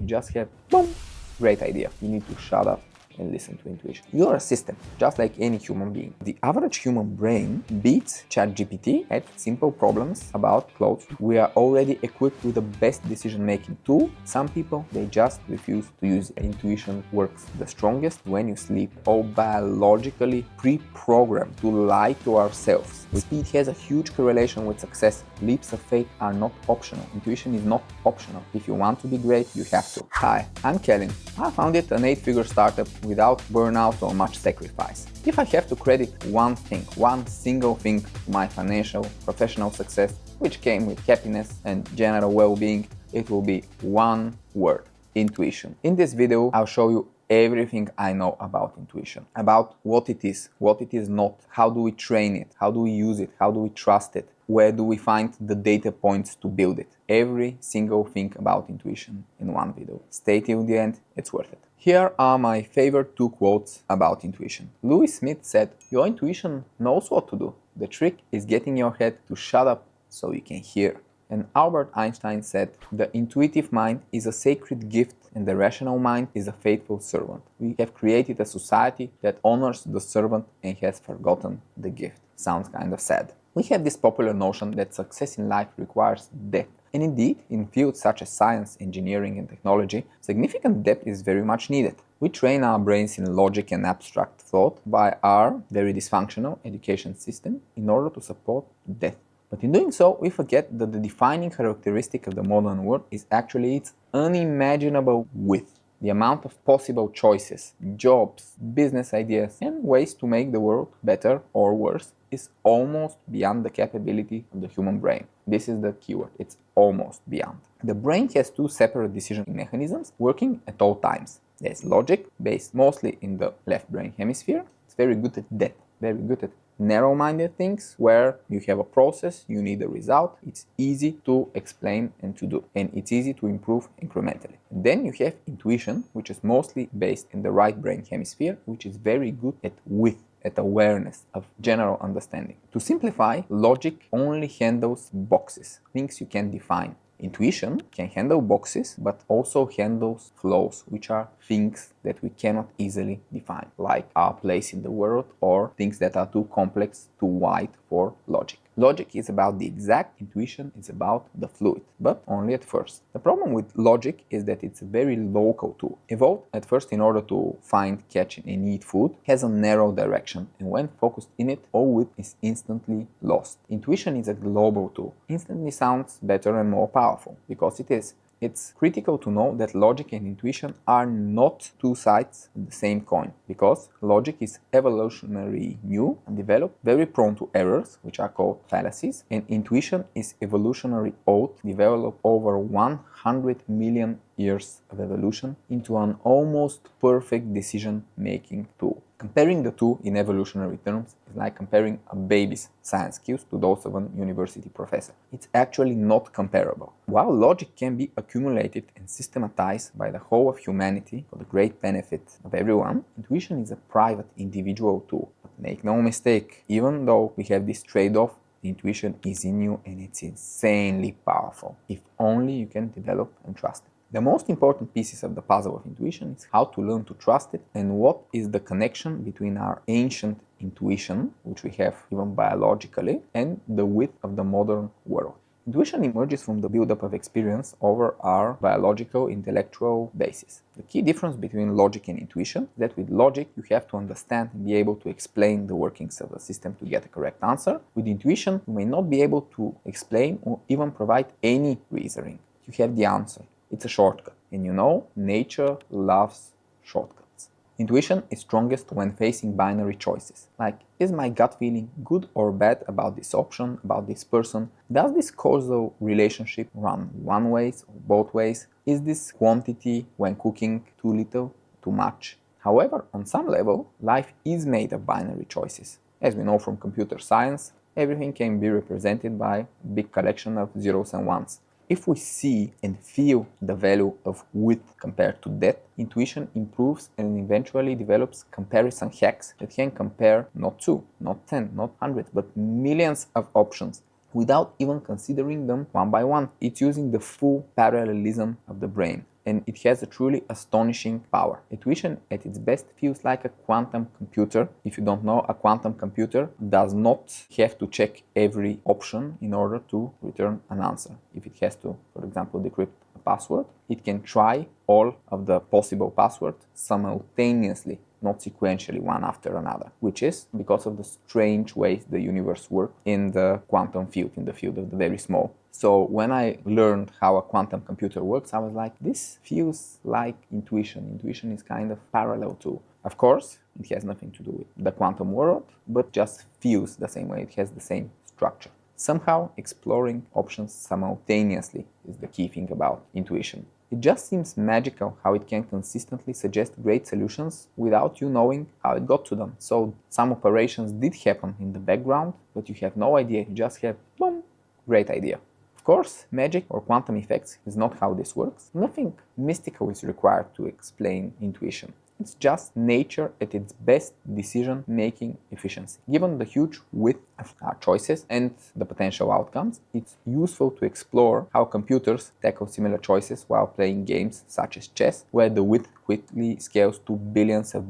just have, boom, great idea. You need to shut up and listen to intuition. You're a system, just like any human being. The average human brain beats ChatGPT at simple problems about clothes. We are already equipped with the best decision-making tool. Some people, they just refuse to use it. Intuition works the strongest when you sleep, all biologically pre-programmed to lie to ourselves. Speed has a huge correlation with success. Leaps of faith are not optional. Intuition is not optional. If you want to be great, you have to. Hi, I'm Kellen. I founded an 8-figure startup without burnout or much sacrifice. If I have to credit one thing, one single thing to my financial, professional success, which came with happiness and general well-being, it will be one word: intuition. In this video, I'll show you everything I know about intuition, about what it is not, how do we train it, how do we use it, how do we trust it, where do we find the data points to build it. Every single thing about intuition in one video. Stay till the end, it's worth it. Here are my favorite 2 quotes about intuition. Louis Smith said, "Your intuition knows what to do. The trick is getting your head to shut up so you can hear." And Albert Einstein said, "The intuitive mind is a sacred gift and the rational mind is a faithful servant. We have created a society that honors the servant and has forgotten the gift." Sounds kind of sad. We have this popular notion that success in life requires depth. And indeed, in fields such as science, engineering, and technology, significant depth is very much needed. We train our brains in logic and abstract thought by our very dysfunctional education system in order to support depth. But in doing so, we forget that the defining characteristic of the modern world is actually its unimaginable width. The amount of possible choices, jobs, business ideas, and ways to make the world better or worse is almost beyond the capability of the human brain. This is the keyword, it's almost beyond. The brain has 2 separate decision mechanisms working at all times. There's logic, based mostly in the left brain hemisphere. It's very good at that, very good at narrow-minded things where you have a process, you need a result, it's easy to explain and to do, and it's easy to improve incrementally. And then you have intuition, which is mostly based in the right brain hemisphere, which is very good at width, at awareness of general understanding. To simplify, logic only handles boxes, things you can define. Intuition can handle boxes, but also handles flows, which are things that we cannot easily define, like our place in the world or things that are too complex, too wide for logic. Logic is about the exact, intuition is about the fluid, but only at first. The problem with logic is that it's a very local tool. Evolved at first in order to find, catch, and eat food, has a narrow direction, and when focused in it, all width is instantly lost. Intuition is a global tool. Instantly sounds better and more powerful, because it is. It's critical to know that logic and intuition are not 2 sides of the same coin, because logic is evolutionarily new and developed, very prone to errors, which are called fallacies, and intuition is evolutionary old, developed over 100 million years of evolution into an almost perfect decision-making tool. Comparing the 2 in evolutionary terms is like comparing a baby's science skills to those of an university professor. It's actually not comparable. While logic can be accumulated and systematized by the whole of humanity for the great benefit of everyone, intuition is a private, individual tool. But make no mistake, even though we have this trade-off, the intuition is in you and it's insanely powerful, if only you can develop and trust it. The most important pieces of the puzzle of intuition is how to learn to trust it and what is the connection between our ancient intuition, which we have even biologically, and the width of the modern world. Intuition emerges from the buildup of experience over our biological, intellectual basis. The key difference between logic and intuition is that with logic you have to understand and be able to explain the workings of the system to get a correct answer. With intuition you may not be able to explain or even provide any reasoning. You have the answer. It's a shortcut, and you know, nature loves shortcuts. Intuition is strongest when facing binary choices, like, is my gut feeling good or bad about this option, about this person? Does this causal relationship run one way or both ways? Is this quantity when cooking too little, too much? However, on some level, life is made of binary choices. As we know from computer science, everything can be represented by a big collection of zeros and ones. If we see and feel the value of width compared to depth, intuition improves and eventually develops comparison hacks that can compare not 2, not 10, not hundreds, but millions of options without even considering them one by one. It's using the full parallelism of the brain. and it has a truly astonishing power. Intuition at its best feels like a quantum computer. If you don't know, a quantum computer does not have to check every option in order to return an answer. If it has to, for example, decrypt a password, it can try all of the possible passwords simultaneously, not sequentially one after another, which is because of the strange ways the universe works in the quantum field, in the field of the very small. So when I learned how a quantum computer works, I was like, this feels like intuition. Intuition is kind of parallel to. Of course, it has nothing to do with the quantum world, but just feels the same way. It has the same structure. Somehow, exploring options simultaneously is the key thing about intuition. It just seems magical how it can consistently suggest great solutions without you knowing how it got to them. So some operations did happen in the background, but you have no idea. You just have, boom, great idea. Of course, magic or quantum effects is not how this works. Nothing mystical is required to explain intuition. It's just nature at its best decision-making efficiency. Given the huge width of our choices and the potential outcomes, it's useful to explore how computers tackle similar choices while playing games such as chess, where the width quickly scales to billions of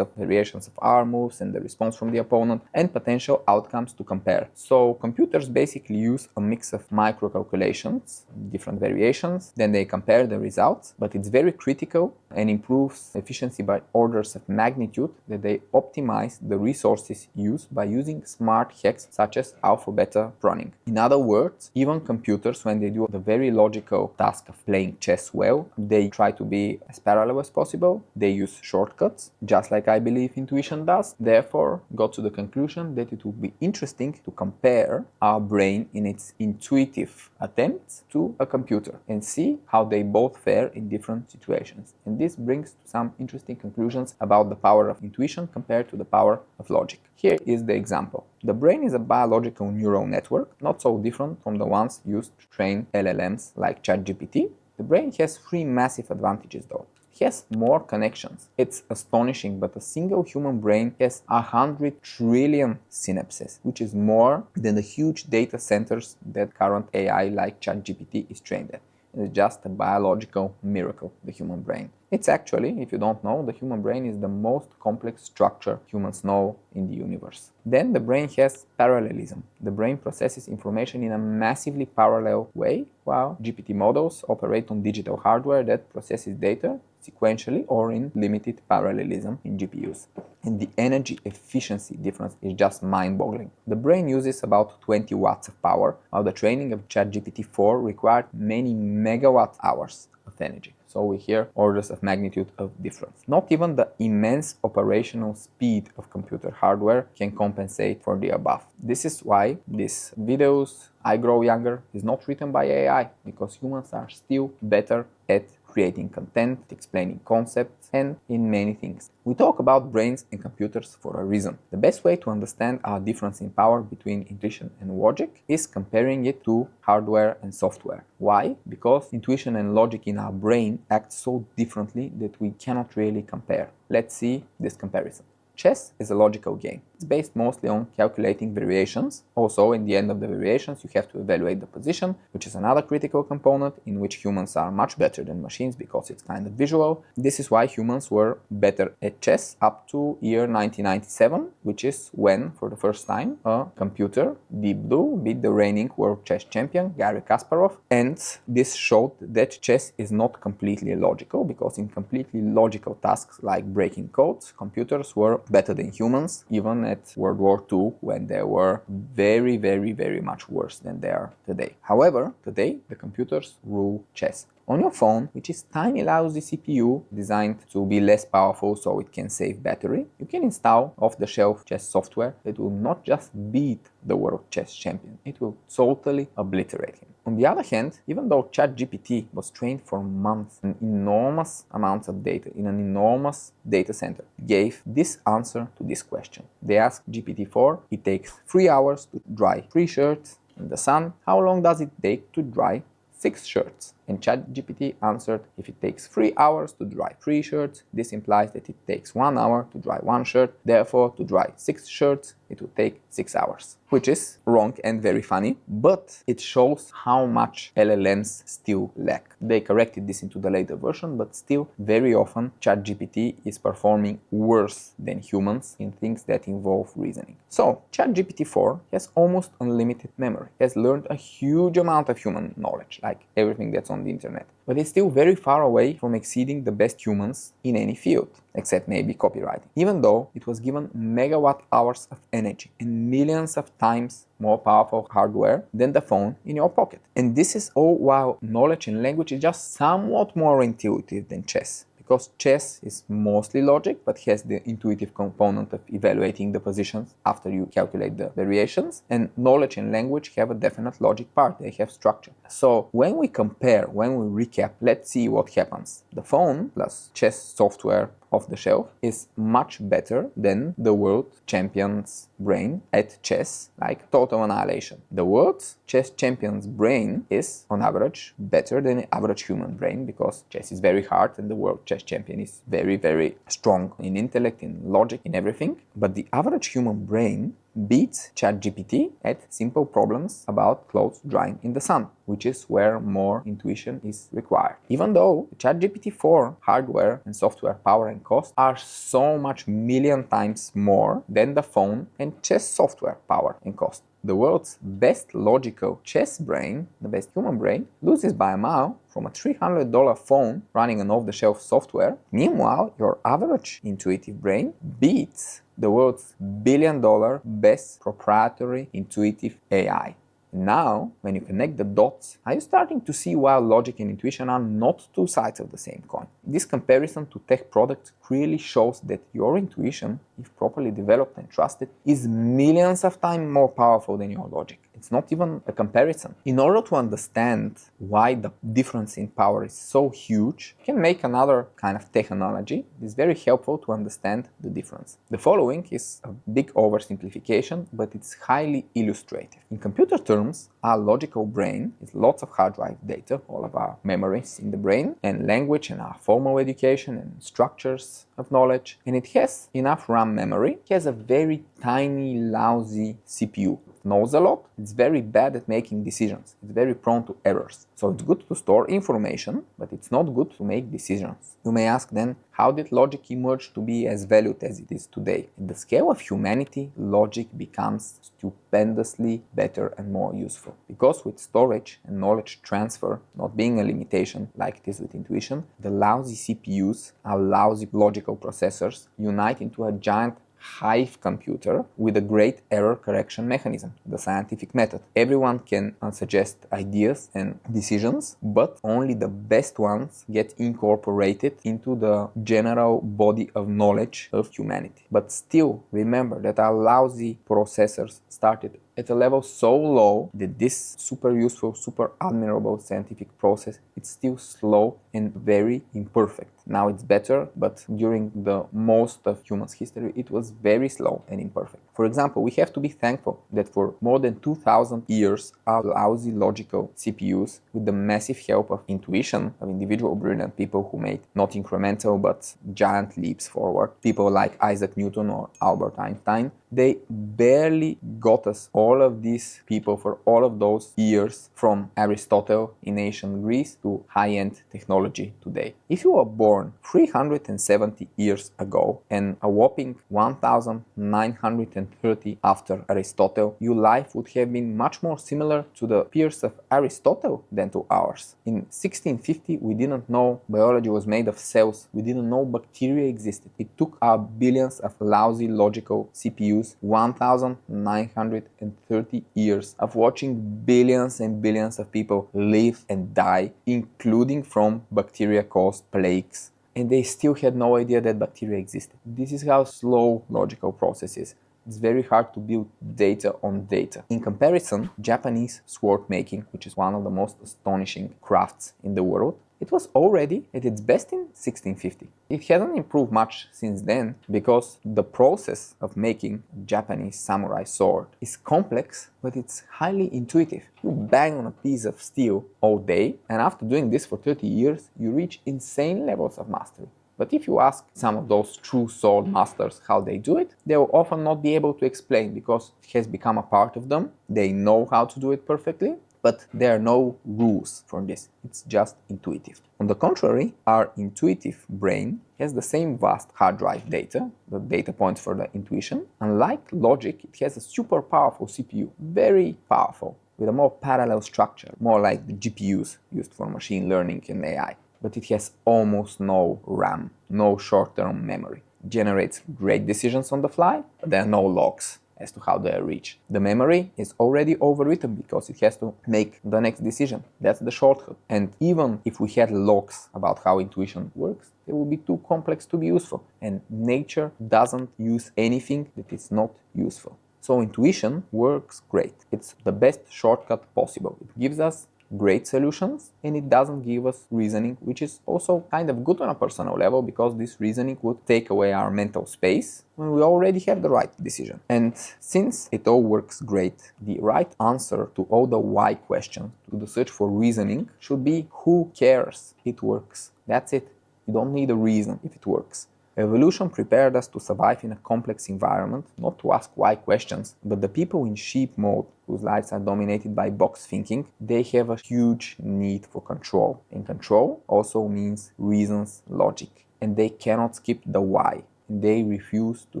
variations of arm moves and the response from the opponent and potential outcomes to compare. So computers basically use a mix of micro calculations, different variations, then they compare the results, but it's very critical and improves efficiency by orders of magnitude that they optimize the resources used by using smart hacks such as alpha-beta pruning. In other words, even computers, when they do the very logical task of playing chess well, they try to be as parallel as possible. They use shortcuts, just like I believe intuition does. Therefore, got to the conclusion that it would be interesting to compare our brain in its intuitive attempts to a computer and see how they both fare in different situations. And this brings to some interesting conclusions about the power of intuition compared to the power of logic. Here is the example. The brain is a biological neural network, not so different from the ones used to train LLMs like ChatGPT. The brain has three massive advantages though. It has more connections. It's astonishing, but a single human brain has 100 trillion synapses, which is more than the huge data centers that current AI like ChatGPT is trained at. It's just a biological miracle, the human brain. It's actually, if you don't know, the human brain is the most complex structure humans know in the universe. Then the brain has parallelism. The brain processes information in a massively parallel way, while GPT models operate on digital hardware that processes data sequentially or in limited parallelism in GPUs. And the energy efficiency difference is just mind-boggling. The brain uses about 20 watts of power, while the training of ChatGPT 4 required many megawatt hours of energy. So we hear orders of magnitude of difference. Not even the immense operational speed of computer hardware can compensate for the above. This is why these videos, I Grow Younger, is not written by AI, because humans are still better at creating content, explaining concepts, and in many things. We talk about brains and computers for a reason. The best way to understand our difference in power between intuition and logic is comparing it to hardware and software. Why? Because intuition and logic in our brain act so differently that we cannot really compare. Let's see this comparison. Chess is a logical game. It's based mostly on calculating variations. Also, in the end of the variations, you have to evaluate the position, which is another critical component in which humans are much better than machines because it's kind of visual. This is why humans were better at chess up to year 1997, which is when, for the first time, a computer, Deep Blue, beat the reigning world chess champion, Garry Kasparov. And this showed that chess is not completely logical, because in completely logical tasks like breaking codes, computers were better than humans, even at World War II, when they were very, very, very much worse than they are today. However, today the computers rule chess. On your phone, which is tiny lousy CPU designed to be less powerful so it can save battery, you can install off-the-shelf chess software that will not just beat the world chess champion, it will totally obliterate him. On the other hand, even though ChatGPT was trained for months on enormous amounts of data in an enormous data center, it gave this answer to this question. They asked GPT-4, it takes 3 hours to dry 3 shirts in the sun. How long does it take to dry 6 shirts? And ChatGPT answered, if it takes 3 hours to dry 3 shirts, this implies that it takes 1 hour to dry 1 shirt. Therefore, to dry 6 shirts, it would take 6 hours, which is wrong and very funny, but it shows how much LLMs still lack. They corrected this into the later version, but still very often ChatGPT is performing worse than humans in things that involve reasoning. So ChatGPT 4 has almost unlimited memory, has learned a huge amount of human knowledge, like everything that's on the internet, but it's still very far away from exceeding the best humans in any field, except maybe copywriting, even though it was given megawatt hours of energy and millions of times more powerful hardware than the phone in your pocket. And this is all while knowledge and language is just somewhat more intuitive than chess. Because chess is mostly logic, but has the intuitive component of evaluating the positions after you calculate the variations. And knowledge and language have a definite logic part, they have structure. So when we compare, when we recap, let's see what happens. The phone plus chess software off the shelf is much better than the world champion's brain at chess, like total annihilation. The world chess champion's brain is, on average, better than the average human brain because chess is very hard and the world chess champion is very, very strong in intellect, in logic, in everything. But the average human brain beats ChatGPT at simple problems about clothes drying in the sun, which is where more intuition is required. Even though ChatGPT 4 hardware and software power and cost are so much million times more than the phone and chess software power and cost. The world's best logical chess brain, the best human brain, loses by a mile from a $300 phone running an off-the-shelf software. Meanwhile, your average intuitive brain beats the world's billion-dollar best proprietary intuitive AI. Now, when you connect the dots, are you starting to see why logic and intuition are not two sides of the same coin? This comparison to tech products clearly shows that your intuition, if properly developed and trusted, is millions of times more powerful than your logic. It's not even a comparison. In order to understand why the difference in power is so huge, you can make another kind of tech analogy. It's very helpful to understand the difference. The following is a big oversimplification, but it's highly illustrative. In computer terms, our logical brain is lots of hard drive data, all of our memories in the brain, and language and our formal education and structures of knowledge, and it has enough RAM memory. It has a very tiny, lousy CPU. It knows a lot. It's very bad at making decisions. It's very prone to errors. So it's good to store information, but it's not good to make decisions. You may ask then, how did logic emerge to be as valued as it is today? In the scale of humanity, logic becomes stupendously better and more useful. Because with storage and knowledge transfer not being a limitation like it is with intuition, the lousy CPUs, our lousy logical processors, unite into a giant hive computer with a great error correction mechanism, the scientific method. Everyone can suggest ideas and decisions, but only the best ones get incorporated into the general body of knowledge of humanity. But still, remember that our lousy processors started at a level so low that this super useful, super admirable scientific process is still slow and very imperfect. Now it's better, but during the most of humans' history, it was very slow and imperfect. For example, we have to be thankful that for more than 2000 years, our lousy logical CPUs, with the massive help of intuition of individual brilliant people who made not incremental but giant leaps forward, people like Isaac Newton or Albert Einstein, they barely got us, all of these people, for all of those years, from Aristotle in ancient Greece to high-end technology today. If you were born 370 years ago and a whopping 1930 after Aristotle, your life would have been much more similar to the peers of Aristotle than to ours. In 1650, we didn't know biology was made of cells. We didn't know bacteria existed. It took our billions of lousy logical CPUs 1930 years of watching billions and billions of people live and die, including from bacteria-caused plagues. And they still had no idea that bacteria existed. This is how slow logical process is. It's very hard to build data on data. In comparison, Japanese sword making, which is one of the most astonishing crafts in the world, it was already at its best in 1650. It hasn't improved much since then because the process of making a Japanese samurai sword is complex, but it's highly intuitive. You bang on a piece of steel all day, and after doing this for 30 years, you reach insane levels of mastery. But if you ask some of those true soul masters how they do it, they will often not be able to explain because it has become a part of them. They know how to do it perfectly, but there are no rules for this. It's just intuitive. On the contrary, our intuitive brain has the same vast hard drive data, the data points for the intuition. Unlike logic, it has a super powerful CPU, very powerful, with a more parallel structure, more like the GPUs used for machine learning and AI. But it has almost no RAM, no short-term memory. It generates great decisions on the fly, but there are no logs as to how they are reached. The memory is already overwritten because it has to make the next decision. That's the shortcut. And even if we had logs about how intuition works, they will be too complex to be useful. And nature doesn't use anything that is not useful. So intuition works great. It's the best shortcut possible. It gives us great solutions and it doesn't give us reasoning, which is also kind of good on a personal level because this reasoning would take away our mental space when we already have the right decision. And since it all works great, the right answer to all the why questions, to the search for reasoning, should be who cares? It works. That's it. You don't need a reason if it works. Evolution prepared us to survive in a complex environment, not to ask why questions, but the people in sheep mode, whose lives are dominated by box thinking, they have a huge need for control. And control also means reasons, logic. And they cannot skip the why. They refuse to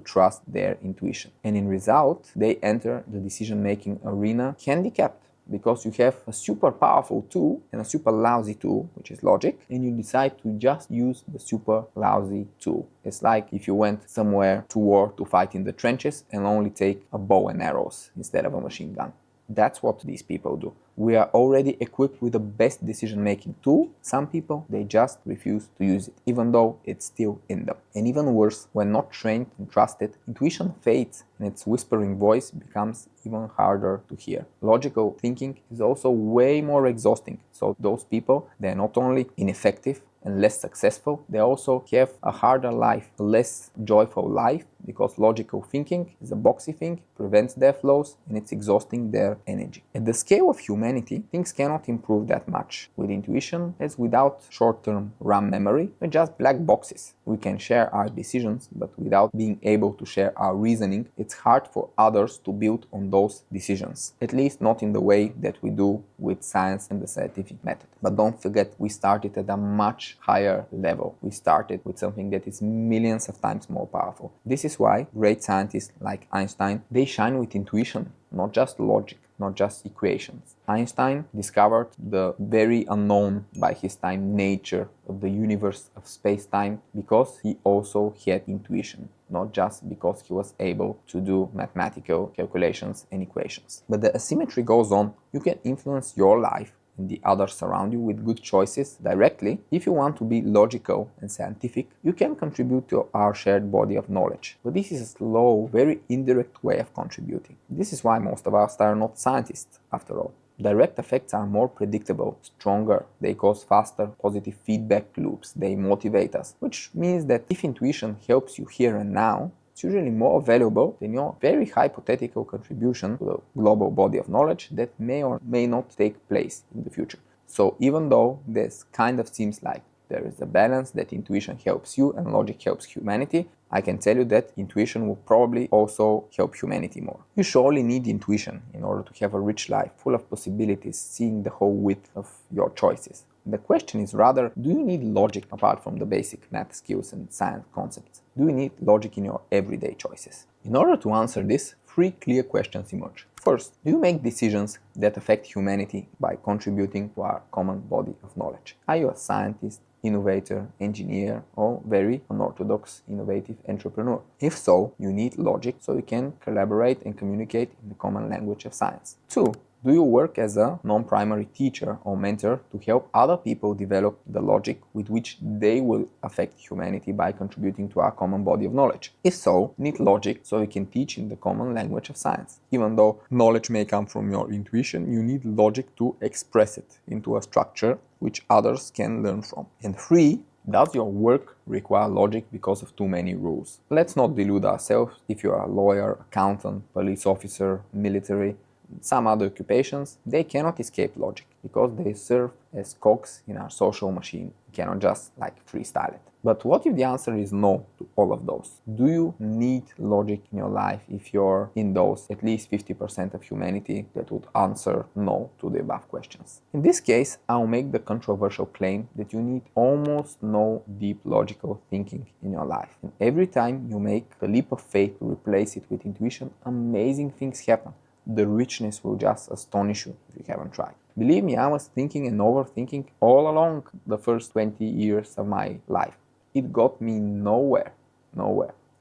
trust their intuition. And in result, they enter the decision-making arena handicapped. Because you have a super powerful tool and a super lousy tool, which is logic, and you decide to just use the super lousy tool. It's like if you went somewhere to war to fight in the trenches and only take a bow and arrows instead of a machine gun. That's what these people do. We are already equipped with the best decision-making tool. Some people, they just refuse to use it, even though it's still in them. And even worse, when not trained and trusted, intuition fades and its whispering voice becomes even harder to hear. Logical thinking is also way more exhausting. So those people, they're not only ineffective and less successful, they also have a harder life, a less joyful life, because logical thinking is a boxy thing, prevents their flows, and it's exhausting their energy. At the scale of humanity, things cannot improve that much. With intuition, as without short-term RAM memory, we're just black boxes. We can share our decisions, but without being able to share our reasoning, it's hard for others to build on those decisions. At least not in the way that we do with science and the scientific method. But don't forget, we started at a much higher level. We started with something that is millions of times more powerful. This is why great scientists like Einstein, they shine with intuition, not just logic, not just equations. Einstein discovered the very unknown by his time nature of the universe of space-time because he also had intuition, not just because he was able to do mathematical calculations and equations. But the asymmetry goes on. You can influence your life and the others around you with good choices directly. If you want to be logical and scientific, you can contribute to our shared body of knowledge. But this is a slow, very indirect way of contributing. This is why most of us are not scientists, after all. Direct effects are more predictable, stronger, they cause faster positive feedback loops, they motivate us, which means that if intuition helps you here and now, it's usually more valuable than your very hypothetical contribution to the global body of knowledge that may or may not take place in the future. So even though this kind of seems like there is a balance that intuition helps you and logic helps humanity, I can tell you that intuition will probably also help humanity more. You surely need intuition in order to have a rich life, full of possibilities, seeing the whole width of your choices. The question is rather, do you need logic apart from the basic math skills and science concepts? Do you need logic in your everyday choices? In order to answer this, three clear questions emerge. First, do you make decisions that affect humanity by contributing to our common body of knowledge? Are you a scientist, innovator, engineer, or very unorthodox, innovative entrepreneur? If so, you need logic so you can collaborate and communicate in the common language of science. Two, do you work as a non-primary teacher or mentor to help other people develop the logic with which they will affect humanity by contributing to our common body of knowledge? If so, you need logic so you can teach in the common language of science. Even though knowledge may come from your intuition, you need logic to express it into a structure which others can learn from. And three, does your work require logic because of too many rules? Let's not delude ourselves. If you are a lawyer, accountant, police officer, military, some other occupations, they cannot escape logic because they serve as cogs in our social machine. You cannot just freestyle it. But what if the answer is no to all of those? Do you need logic in your life if you're in those at least 50% of humanity that would answer no to the above questions? In this case, I'll make the controversial claim that you need almost no deep logical thinking in your life. And every time you make the leap of faith to replace it with intuition, amazing things happen. The richness will just astonish you if you haven't tried. Believe me, I was thinking and overthinking all along the first 20 years of my life. It got me nowhere.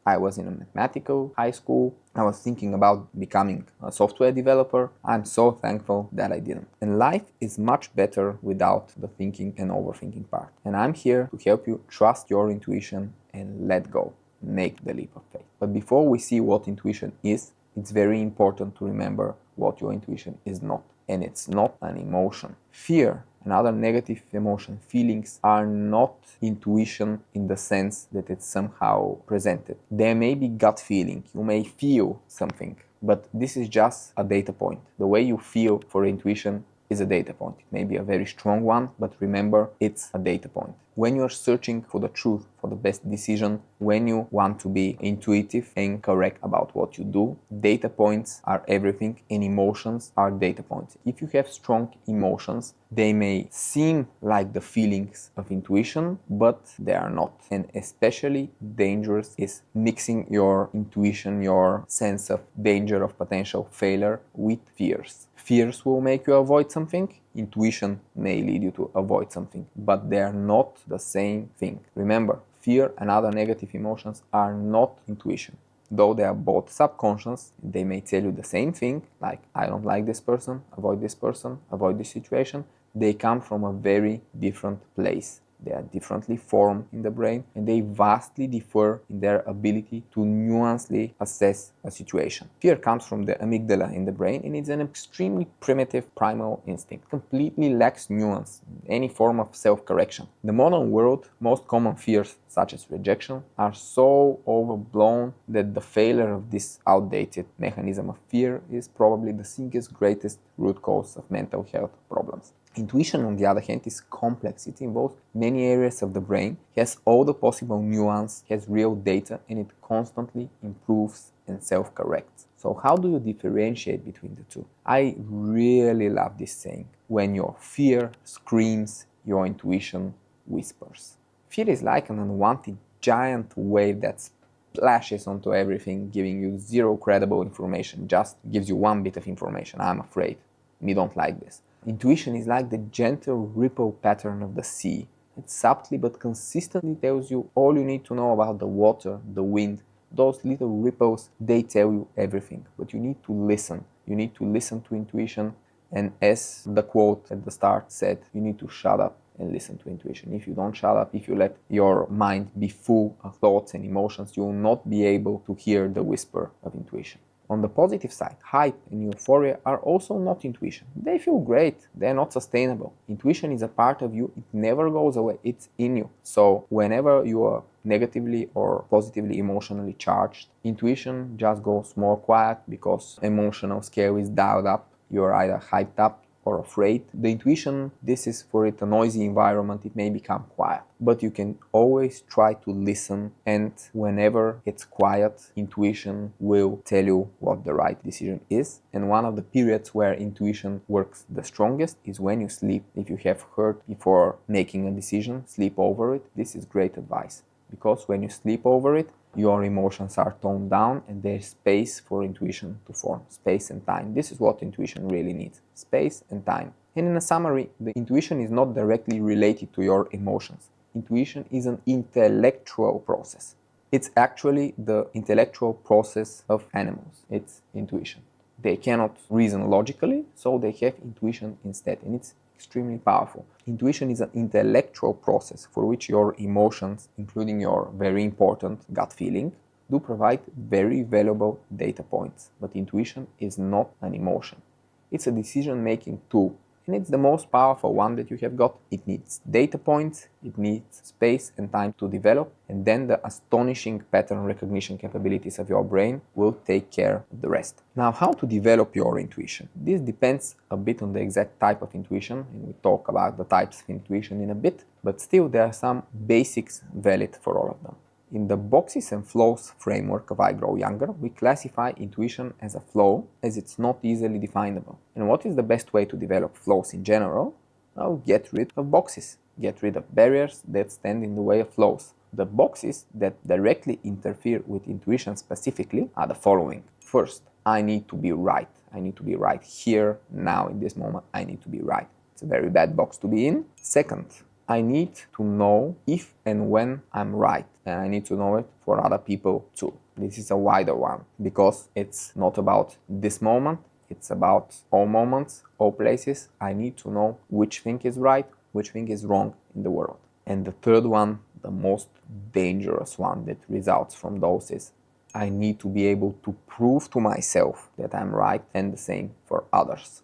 I was in a mathematical high school. I was thinking about becoming a software developer. I'm so thankful that I didn't. And life is much better without the thinking and overthinking part. And I'm here to help you trust your intuition and let go. Make the leap of faith. But before we see what intuition is, it's very important to remember what your intuition is not. And it's not an emotion. Fear and other negative emotion, feelings are not intuition in the sense that it's somehow presented. There may be gut feeling, you may feel something, but this is just a data point. The way you feel for intuition is a data point. It may be a very strong one, but remember, it's a data point. When you're searching for the truth, for the best decision, when you want to be intuitive and correct about what you do, data points are everything and emotions are data points. If you have strong emotions, they may seem like the feelings of intuition, but they are not. And especially dangerous is mixing your intuition, your sense of danger of potential failure with fears. Fears will make you avoid something. Intuition may lead you to avoid something, but they are not the same thing. Remember, fear and other negative emotions are not intuition. Though they are both subconscious, they may tell you the same thing, like I don't like this person, avoid this situation. They come from a very different place. They are differently formed in the brain and they vastly differ in their ability to nuancely assess a situation. Fear comes from the amygdala in the brain and it's an extremely primitive primal instinct. Completely lacks nuance, any form of self-correction. In the modern world, most common fears, such as rejection, are so overblown that the failure of this outdated mechanism of fear is probably the single greatest root cause of mental health problems. Intuition, on the other hand, is complex. It involves many areas of the brain, has all the possible nuance, has real data, and it constantly improves and self-corrects. So how do you differentiate between the two? I really love this saying. When your fear screams, your intuition whispers. Fear is like an unwanted giant wave that splashes onto everything, giving you zero credible information, just gives you one bit of information. I'm afraid. We don't like this. Intuition is like the gentle ripple pattern of the sea. It subtly but consistently tells you all you need to know about the water, the wind. Those little ripples, they tell you everything. But you need to listen. You need to listen to intuition. And as the quote at the start said, you need to shut up and listen to intuition. If you don't shut up, if you let your mind be full of thoughts and emotions, you will not be able to hear the whisper of intuition. On the positive side, hype and euphoria are also not intuition. They feel great, they're not sustainable. Intuition is a part of you, it never goes away, it's in you. So whenever you are negatively or positively emotionally charged, intuition just goes more quiet because emotional scale is dialed up. You're either hyped up or afraid. The intuition, this is for it a noisy environment, it may become quiet. But you can always try to listen, and whenever it's quiet, intuition will tell you what the right decision is. And one of the periods where intuition works the strongest is when you sleep. If you have heard before making a decision, sleep over it. This is great advice, because when you sleep over it, your emotions are toned down and there's space for intuition to form. Space and time. This is what intuition really needs. Space and time. And in a summary, the intuition is not directly related to your emotions. Intuition is an intellectual process. It's actually the intellectual process of animals. It's intuition. They cannot reason logically, so they have intuition instead. And it's extremely powerful. Intuition is an intellectual process for which your emotions, including your very important gut feeling, do provide very valuable data points. But intuition is not an emotion. It's a decision-making tool, and it's the most powerful one that you have got. It needs data points, it needs space and time to develop, and then the astonishing pattern recognition capabilities of your brain will take care of the rest. Now, how to develop your intuition? This depends a bit on the exact type of intuition, and we talk about the types of intuition in a bit, but still there are some basics valid for all of them. In the boxes and flows framework of I Grow Younger, we classify intuition as a flow, as it's not easily definable. And what is the best way to develop flows in general? Well, get rid of boxes. Get rid of barriers that stand in the way of flows. The boxes that directly interfere with intuition specifically are the following. First, I need to be right. I need to be right here, now, in this moment. I need to be right. It's a very bad box to be in. Second, I need to know if and when I'm right, and I need to know it for other people too. This is a wider one because it's not about this moment, it's about all moments, all places. I need to know which thing is right, which thing is wrong in the world. And the third one, the most dangerous one that results from those, is I need to be able to prove to myself that I'm right, and the same for others.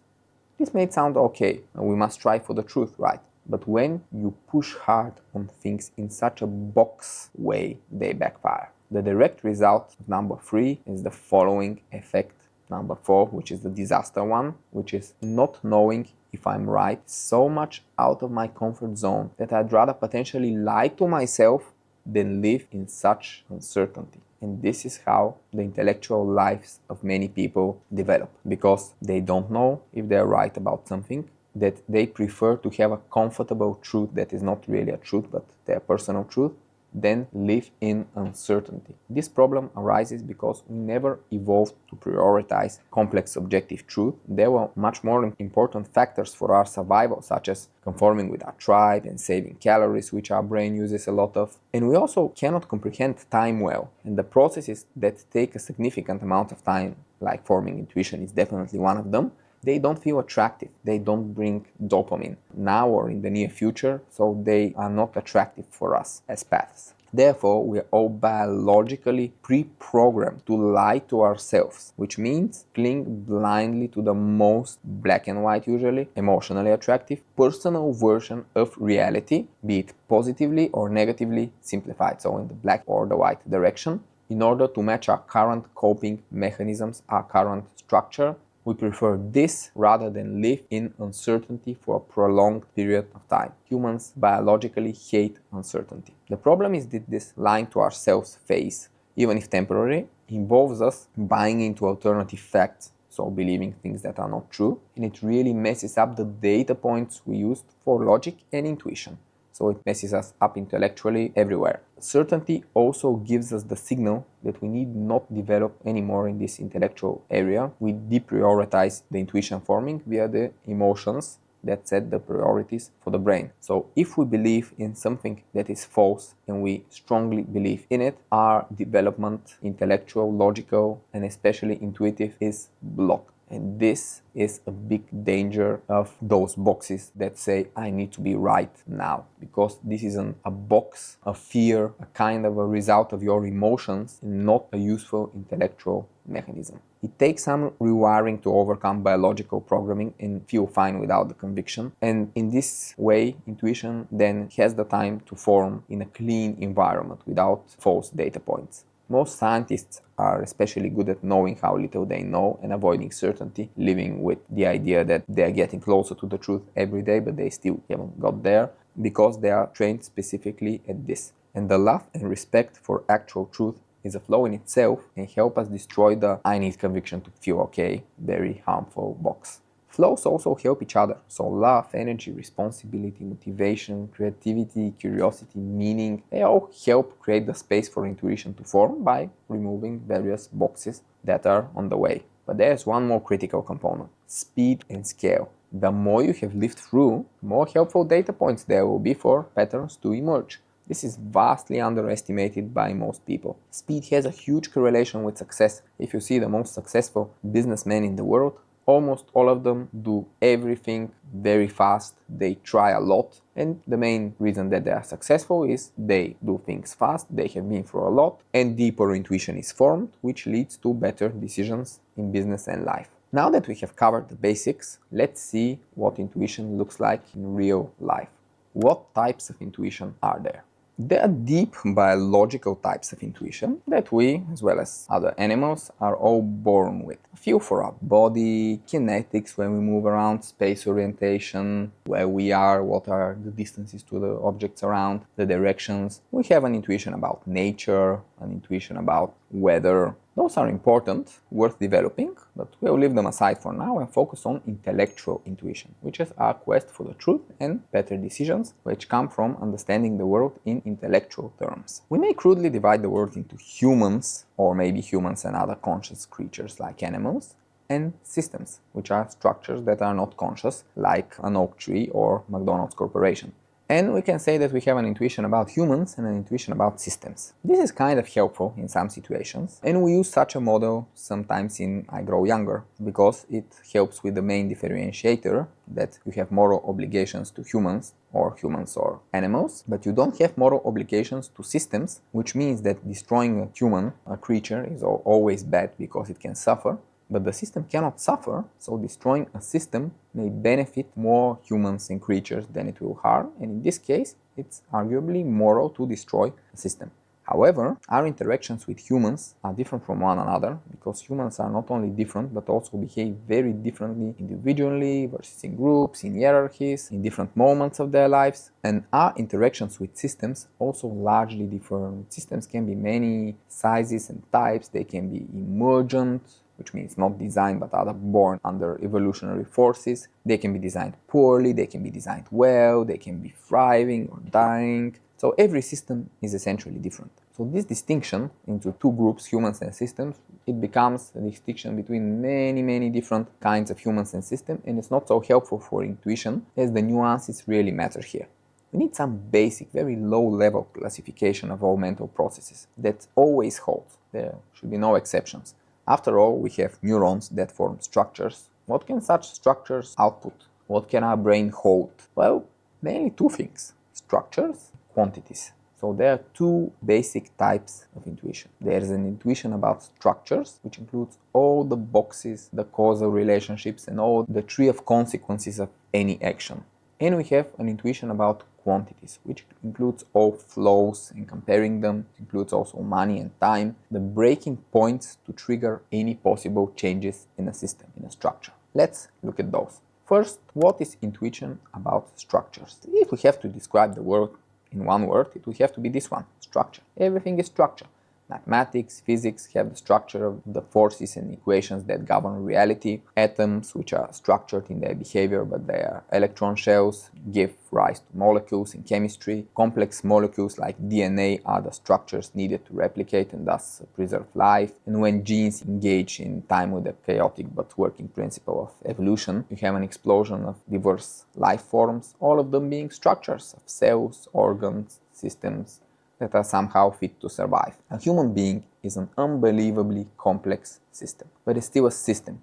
This may sound okay, we must strive for the truth, right? But when you push hard on things in such a box way, they backfire. The direct result of number 3 is the following effect. Number 4, which is the disaster one, which is not knowing if I'm right, so much out of my comfort zone that I'd rather potentially lie to myself than live in such uncertainty. And this is how the intellectual lives of many people develop, because they don't know if they're right about something, that they prefer to have a comfortable truth that is not really a truth but their personal truth, than live in uncertainty. This problem arises because we never evolved to prioritize complex subjective truth. There were much more important factors for our survival, such as conforming with our tribe and saving calories, which our brain uses a lot of. And we also cannot comprehend time well, and the processes that take a significant amount of time, like forming intuition is definitely one of them, they don't feel attractive. They don't bring dopamine now or in the near future, so they are not attractive for us as paths. Therefore, we are all biologically pre-programmed to lie to ourselves, which means cling blindly to the most black and white, usually emotionally attractive, personal version of reality, be it positively or negatively simplified, so in the black or the white direction, in order to match our current coping mechanisms, our current structure. We prefer this rather than live in uncertainty for a prolonged period of time. Humans biologically hate uncertainty. The problem is that this lying to ourselves phase, even if temporary, involves us buying into alternative facts, so believing things that are not true, and it really messes up the data points we used for logic and intuition. So it messes us up intellectually everywhere. Certainty also gives us the signal that we need not develop anymore in this intellectual area. We deprioritize the intuition forming via the emotions that set the priorities for the brain. So if we believe in something that is false and we strongly believe in it, our development, intellectual, logical, and especially intuitive, is blocked. And this is a big danger of those boxes that say, I need to be right now. Because this isn't a box of fear, a kind of a result of your emotions, and not a useful intellectual mechanism. It takes some rewiring to overcome biological programming and feel fine without the conviction. And in this way, intuition then has the time to form in a clean environment without false data points. Most scientists are especially good at knowing how little they know and avoiding certainty, living with the idea that they are getting closer to the truth every day, but they still haven't got there because they are trained specifically at this. And the love and respect for actual truth is a flow in itself and help us destroy the I need conviction to feel okay, very harmful box. Flows also help each other. So love, energy, responsibility, motivation, creativity, curiosity, meaning, they all help create the space for intuition to form by removing various boxes that are on the way. But there's one more critical component: speed and scale. The more you have lived through, the more helpful data points there will be for patterns to emerge. This is vastly underestimated by most people. Speed has a huge correlation with success. If you see the most successful businessmen in the world, almost all of them do everything very fast. They try a lot, and the main reason that they are successful is they do things fast, they have been through a lot, and deeper intuition is formed, which leads to better decisions in business and life. Now that we have covered the basics, let's see what intuition looks like in real life. What types of intuition are there? There are deep biological types of intuition that we, as well as other animals, are all born with. A feel for our body, kinetics when we move around, space orientation, where we are, what are the distances to the objects around, the directions. We have an intuition about nature, an intuition about weather. Those are important, worth developing, but we'll leave them aside for now and focus on intellectual intuition, which is our quest for the truth and better decisions, which come from understanding the world in intellectual terms. We may crudely divide the world into humans, or maybe humans and other conscious creatures like animals, and systems, which are structures that are not conscious, like an oak tree or McDonald's Corporation. And we can say that we have an intuition about humans and an intuition about systems. This is kind of helpful in some situations, and we use such a model sometimes in I Grow Younger, because it helps with the main differentiator that you have moral obligations to humans or animals, but you don't have moral obligations to systems, which means that destroying a human, a creature, is always bad because it can suffer. But the system cannot suffer, so destroying a system may benefit more humans and creatures than it will harm, and in this case, it's arguably moral to destroy a system. However, our interactions with humans are different from one another, because humans are not only different, but also behave very differently individually versus in groups, in hierarchies, in different moments of their lives. And our interactions with systems also largely differ. Systems can be many sizes and types. They can be emergent, which means not designed but rather born under evolutionary forces. They can be designed poorly, they can be designed well, they can be thriving or dying. So every system is essentially different. So this distinction into two groups, humans and systems, it becomes a distinction between many different kinds of humans and systems, and it's not so helpful for intuition, as the nuances really matter here. We need some basic, very low-level classification of all mental processes that always holds. There should be no exceptions. After all, we have neurons that form structures. What can such structures output? What can our brain hold? Well, mainly two things: structures, quantities. So there are two basic types of intuition. There is an intuition about structures, which includes all the boxes, the causal relationships, and all the tree of consequences of any action. And we have an intuition about quantities, which includes all flows and comparing them. It includes also money and time, the breaking points to trigger any possible changes in a system, in a structure. Let's look at those. First, what is intuition about structures? If we have to describe the world in one word, it would have to be this one: structure. Everything is structure. Mathematics, physics have the structure of the forces and equations that govern reality. Atoms, which are structured in their behavior, but their electron shells give rise to molecules in chemistry. Complex molecules like DNA are the structures needed to replicate and thus preserve life. And when genes engage in time with the chaotic but working principle of evolution, you have an explosion of diverse life forms, all of them being structures of cells, organs, systems that are somehow fit to survive. A human being is an unbelievably complex system, but it's still a system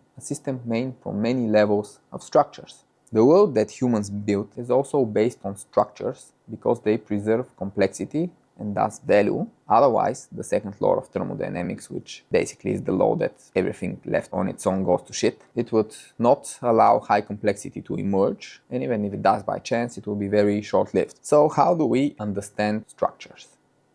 made from many levels of structures. The world that humans built is also based on structures because they preserve complexity and thus value. Otherwise, the second law of thermodynamics, which basically is the law that everything left on its own goes to shit, it would not allow high complexity to emerge, and even if it does by chance, it will be very short-lived. So how do we understand structures?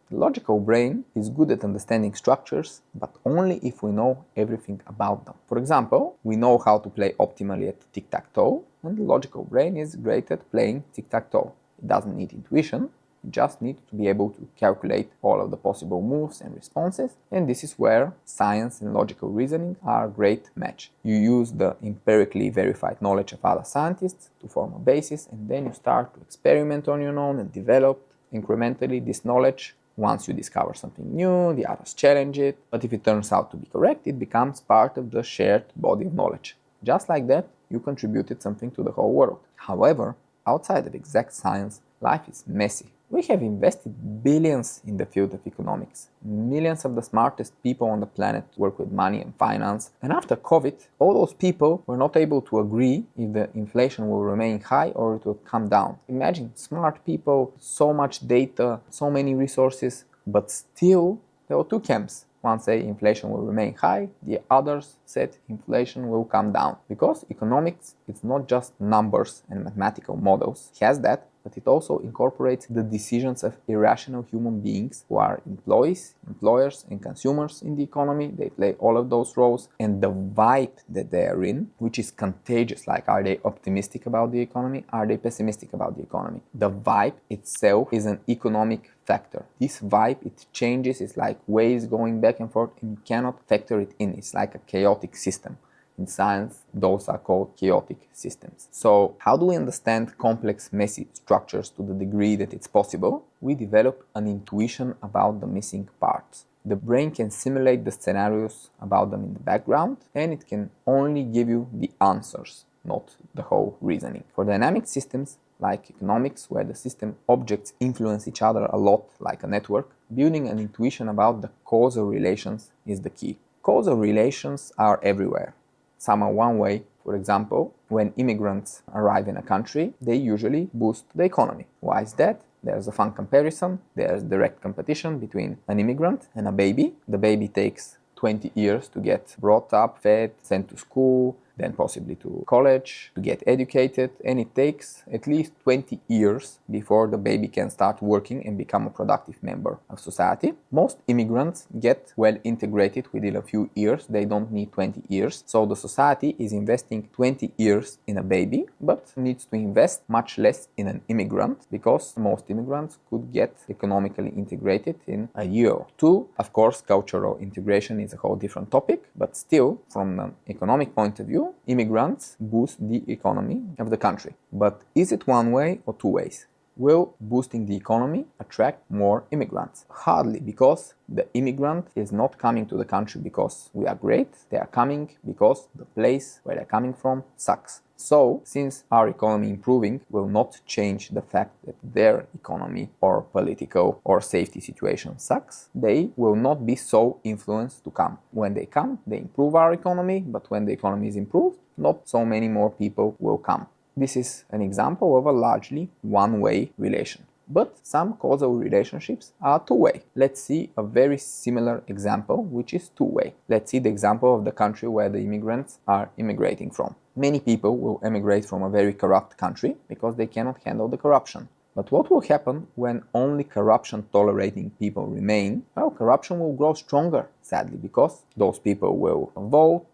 The logical brain is good at understanding structures, but only if we know everything about them. For example, we know how to play optimally at tic-tac-toe, and the logical brain is great at playing tic-tac-toe. It doesn't need intuition, it just needs to be able to calculate all of the possible moves and responses, and this is where science and logical reasoning are a great match. You use the empirically verified knowledge of other scientists to form a basis, and then you start to experiment on your own and develop incrementally this knowledge. Once you discover something new, the others challenge it, but if it turns out to be correct, it becomes part of the shared body of knowledge. Just like that, you contributed something to the whole world. However, outside of exact science, life is messy. We have invested billions in the field of economics. Millions of the smartest people on the planet work with money and finance. And after COVID, all those people were not able to agree if the inflation will remain high or it will come down. Imagine smart people, so much data, so many resources, but still there were two camps. One say inflation will remain high, the others said inflation will come down. Because economics, it's not just numbers and mathematical models. It has that, but it also incorporates the decisions of irrational human beings who are employees, employers, and consumers in the economy. They play all of those roles, and the vibe that they are in, which is contagious. Like, are they optimistic about the economy? Are they pessimistic about the economy? The vibe itself is an economic factor. This vibe, it changes. It's like waves going back and forth, and you cannot factor it in. It's like a chaotic system. In science, those are called chaotic systems. So how do we understand complex, messy structures to the degree that it's possible? We develop an intuition about the missing parts. The brain can simulate the scenarios about them in the background, and it can only give you the answers, not the whole reasoning. For dynamic systems, like economics, where the system objects influence each other a lot, like a network, building an intuition about the causal relations is the key. Causal relations are everywhere. Some are one way. For example, when immigrants arrive in a country, they usually boost the economy. Why is that? There's a fun comparison. There's direct competition between an immigrant and a baby. The baby takes 20 years to get brought up, fed, sent to school, then possibly to college, to get educated, and it takes at least 20 years before the baby can start working and become a productive member of society. Most immigrants get well integrated within a few years. They don't need 20 years. So the society is investing 20 years in a baby, but needs to invest much less in an immigrant, because most immigrants could get economically integrated in a year or two. Of course, cultural integration is a whole different topic, but still, from an economic point of view, immigrants boost the economy of the country. But is it one way or two ways? Will boosting the economy attract more immigrants? Hardly, because the immigrant is not coming to the country because we are great. They are coming because the place where they're coming from sucks. So, since our economy improving will not change the fact that their economy or political or safety situation sucks, they will not be so influenced to come. When they come, they improve our economy, but when the economy is improved, not so many more people will come. This is an example of a largely one-way relation. But some causal relationships are two-way. Let's see a very similar example, which is two-way. Let's see the example of the country where the immigrants are immigrating from. Many people will emigrate from a very corrupt country because they cannot handle the corruption. But what will happen when only corruption-tolerating people remain? Well, corruption will grow stronger, sadly, because those people will vote,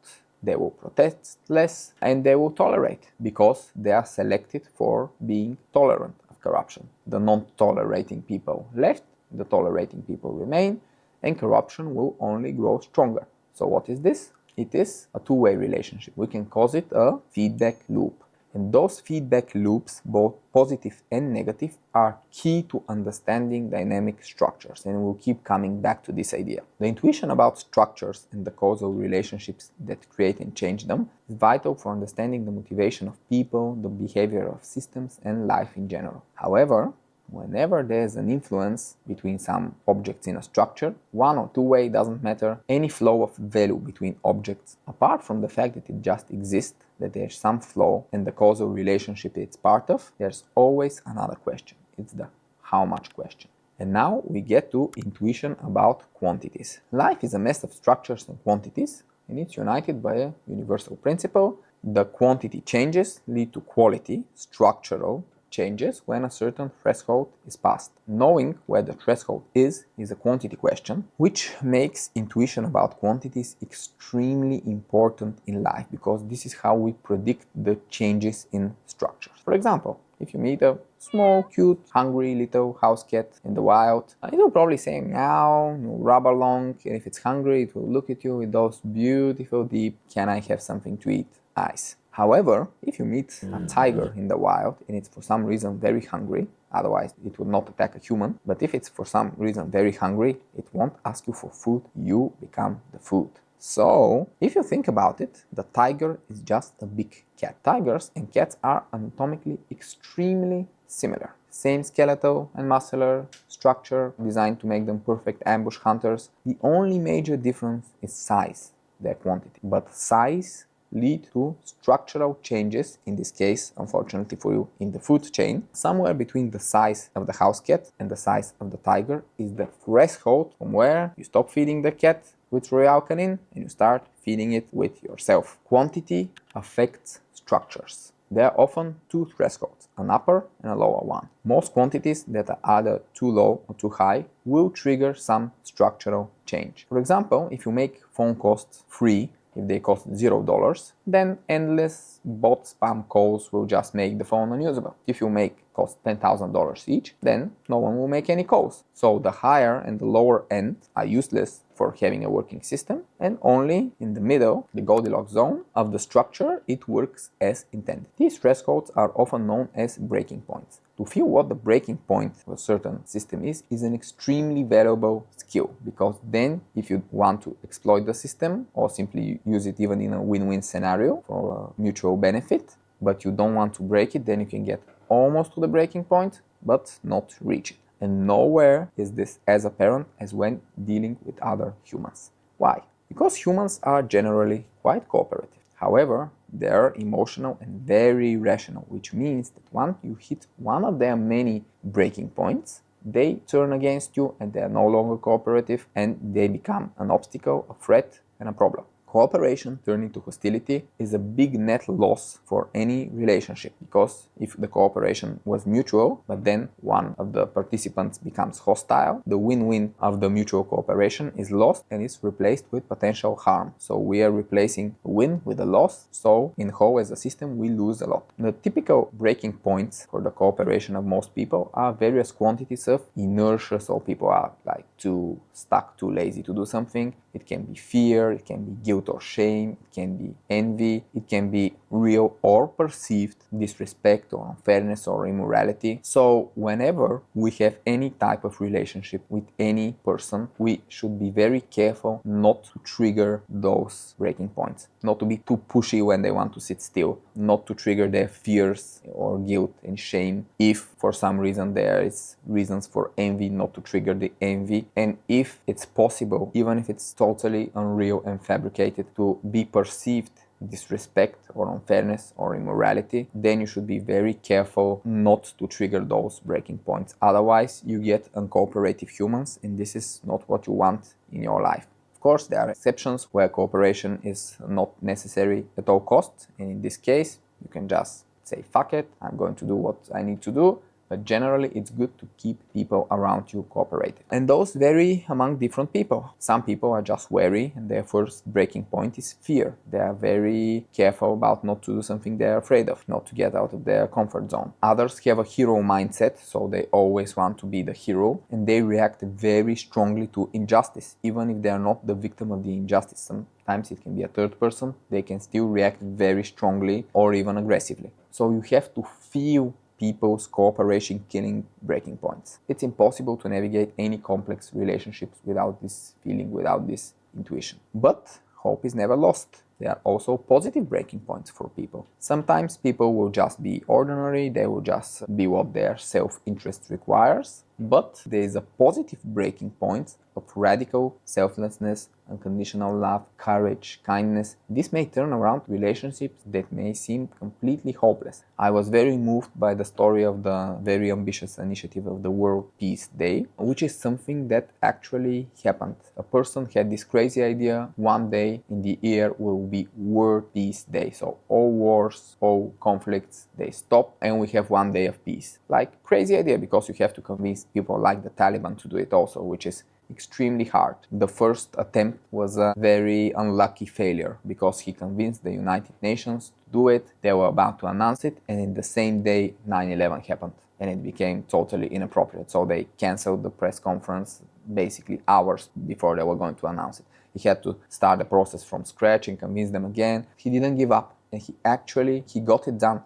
they will protest less, and they will tolerate, because they are selected for being tolerant of corruption. The non-tolerating people left, the tolerating people remain, and corruption will only grow stronger. So what is this? It is a two-way relationship. We can call it a feedback loop. And those feedback loops, both positive and negative, are key to understanding dynamic structures, and we'll keep coming back to this idea. The intuition about structures and the causal relationships that create and change them is vital for understanding the motivation of people, the behavior of systems, and life in general. However, whenever there's an influence between some objects in a structure, one or two way doesn't matter, any flow of value between objects, apart from the fact that it just exists, that there's some flow and the causal relationship it's part of, there's always another question. It's the how much question. And now we get to intuition about quantities. Life is a mess of structures and quantities, and it's united by a universal principle. The quantity changes lead to quality, structural changes when a certain threshold is passed. Knowing where the threshold is a quantity question, which makes intuition about quantities extremely important in life, because this is how we predict the changes in structures. For example, if you meet a small, cute, hungry little house cat in the wild, it will probably say meow, rub along, and if it's hungry, it will look at you with those beautiful, deep, can I have something to eat eyes. However, if you meet a tiger in the wild and it's for some reason very hungry, otherwise it would not attack a human, but if it's for some reason very hungry, it won't ask you for food, you become the food. So, if you think about it, the tiger is just a big cat. Tigers and cats are anatomically extremely similar. Same skeletal and muscular structure, designed to make them perfect ambush hunters. The only major difference is size, their quantity. But size lead to structural changes, in this case, unfortunately for you, in the food chain. Somewhere between the size of the house cat and the size of the tiger is the threshold from where you stop feeding the cat with royalkanin and you start feeding it with yourself. Quantity affects structures. There are often two thresholds, an upper and a lower one. Most quantities that are either too low or too high will trigger some structural change. For example, if you make phone costs free, if they cost $0, then endless bot spam calls will just make the phone unusable. If you make cost $10,000 each, then no one will make any calls. So the higher and the lower end are useless for having a working system, and only in the middle, the Goldilocks zone of the structure, it works as intended. These thresholds are often known as breaking points. To feel what the breaking point of a certain system is an extremely valuable skill, because then if you want to exploit the system or simply use it even in a win-win scenario for a mutual benefit, but you don't want to break it, then you can get almost to the breaking point, but not reach it. And nowhere is this as apparent as when dealing with other humans. Why? Because humans are generally quite cooperative. However, they are emotional and very rational, which means that once you hit one of their many breaking points, they turn against you and they are no longer cooperative and they become an obstacle, a threat, and a problem. Cooperation turning to hostility is a big net loss for any relationship, because if the cooperation was mutual, but then one of the participants becomes hostile, the win-win of the mutual cooperation is lost and is replaced with potential harm. So we are replacing a win with a loss, so in whole as a system we lose a lot. The typical breaking points for the cooperation of most people are various quantities of inertia, so people are like too stuck, too lazy to do something. It can be fear, it can be guilt or shame, it can be envy, it can be real or perceived disrespect or unfairness or immorality. So whenever we have any type of relationship with any person, we should be very careful not to trigger those breaking points, not to be too pushy when they want to sit still, not to trigger their fears or guilt and shame. If for some reason there is reasons for envy, not to trigger the envy, and if it's possible, even if it's totally unreal and fabricated, to be perceived disrespect or unfairness or immorality, then you should be very careful not to trigger those breaking points. Otherwise, you get uncooperative humans, and this is not what you want in your life. Of course, there are exceptions where cooperation is not necessary at all costs, and in this case, you can just say, fuck it, I'm going to do what I need to do. But generally, it's good to keep people around you cooperative. And those vary among different people. Some people are just wary, and their first breaking point is fear. They are very careful about not to do something they're afraid of, not to get out of their comfort zone. Others have a hero mindset, so they always want to be the hero, and they react very strongly to injustice, even if they are not the victim of the injustice. Sometimes it can be a third person. They can still react very strongly or even aggressively. So you have to feel people's cooperation killing breaking points. It's impossible to navigate any complex relationships without this feeling, without this intuition. But hope is never lost. There are also positive breaking points for people. Sometimes people will just be ordinary, they will just be what their self-interest requires. But there is a positive breaking point of radical selflessness, unconditional love, courage, kindness. This may turn around relationships that may seem completely hopeless. I was very moved by the story of the very ambitious initiative of the World Peace Day, which is something that actually happened. A person had this crazy idea: one day in the year will be World Peace Day. So all wars, all conflicts, they stop and we have one day of peace. Like, crazy idea, because you have to convince people like the Taliban to do it also, which is extremely hard. The first attempt was a very unlucky failure because he convinced the United Nations to do it. They were about to announce it, and in the same day 9/11 happened and it became totally inappropriate. So they canceled the press conference basically hours before they were going to announce it. He had to start the process from scratch and convince them again. He didn't give up, and he got it done.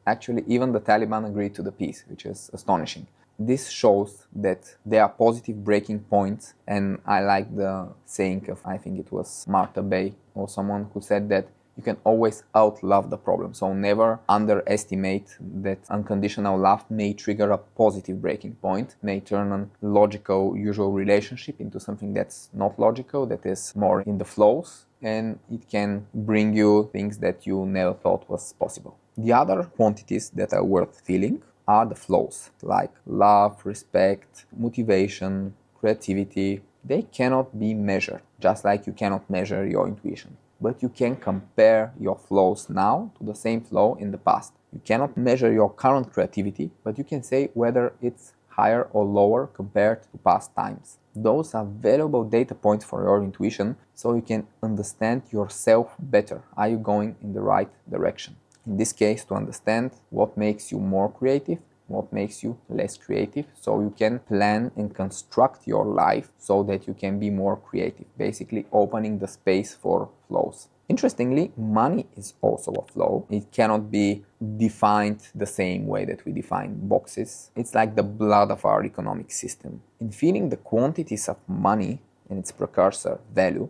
Actually, even the Taliban agreed to the peace, which is astonishing. This shows that there are positive breaking points, and I like the saying of, I think it was Martha Bay or someone, who said that you can always outlove the problem. So never underestimate that unconditional love may trigger a positive breaking point, may turn a logical, usual relationship into something that's not logical, that is more in the flows, and it can bring you things that you never thought was possible. The other quantities that are worth feeling are the flows, like love, respect, motivation, creativity. They cannot be measured, just like you cannot measure your intuition. But you can compare your flows now to the same flow in the past. You cannot measure your current creativity, but you can say whether it's higher or lower compared to past times. Those are valuable data points for your intuition, so you can understand yourself better. Are you going in the right direction? In this case, to understand what makes you more creative, what makes you less creative, so you can plan and construct your life so that you can be more creative, basically opening the space for flows. Interestingly, money is also a flow. It cannot be defined the same way that we define boxes. It's like the blood of our economic system. In feeling the quantities of money and its precursor, value,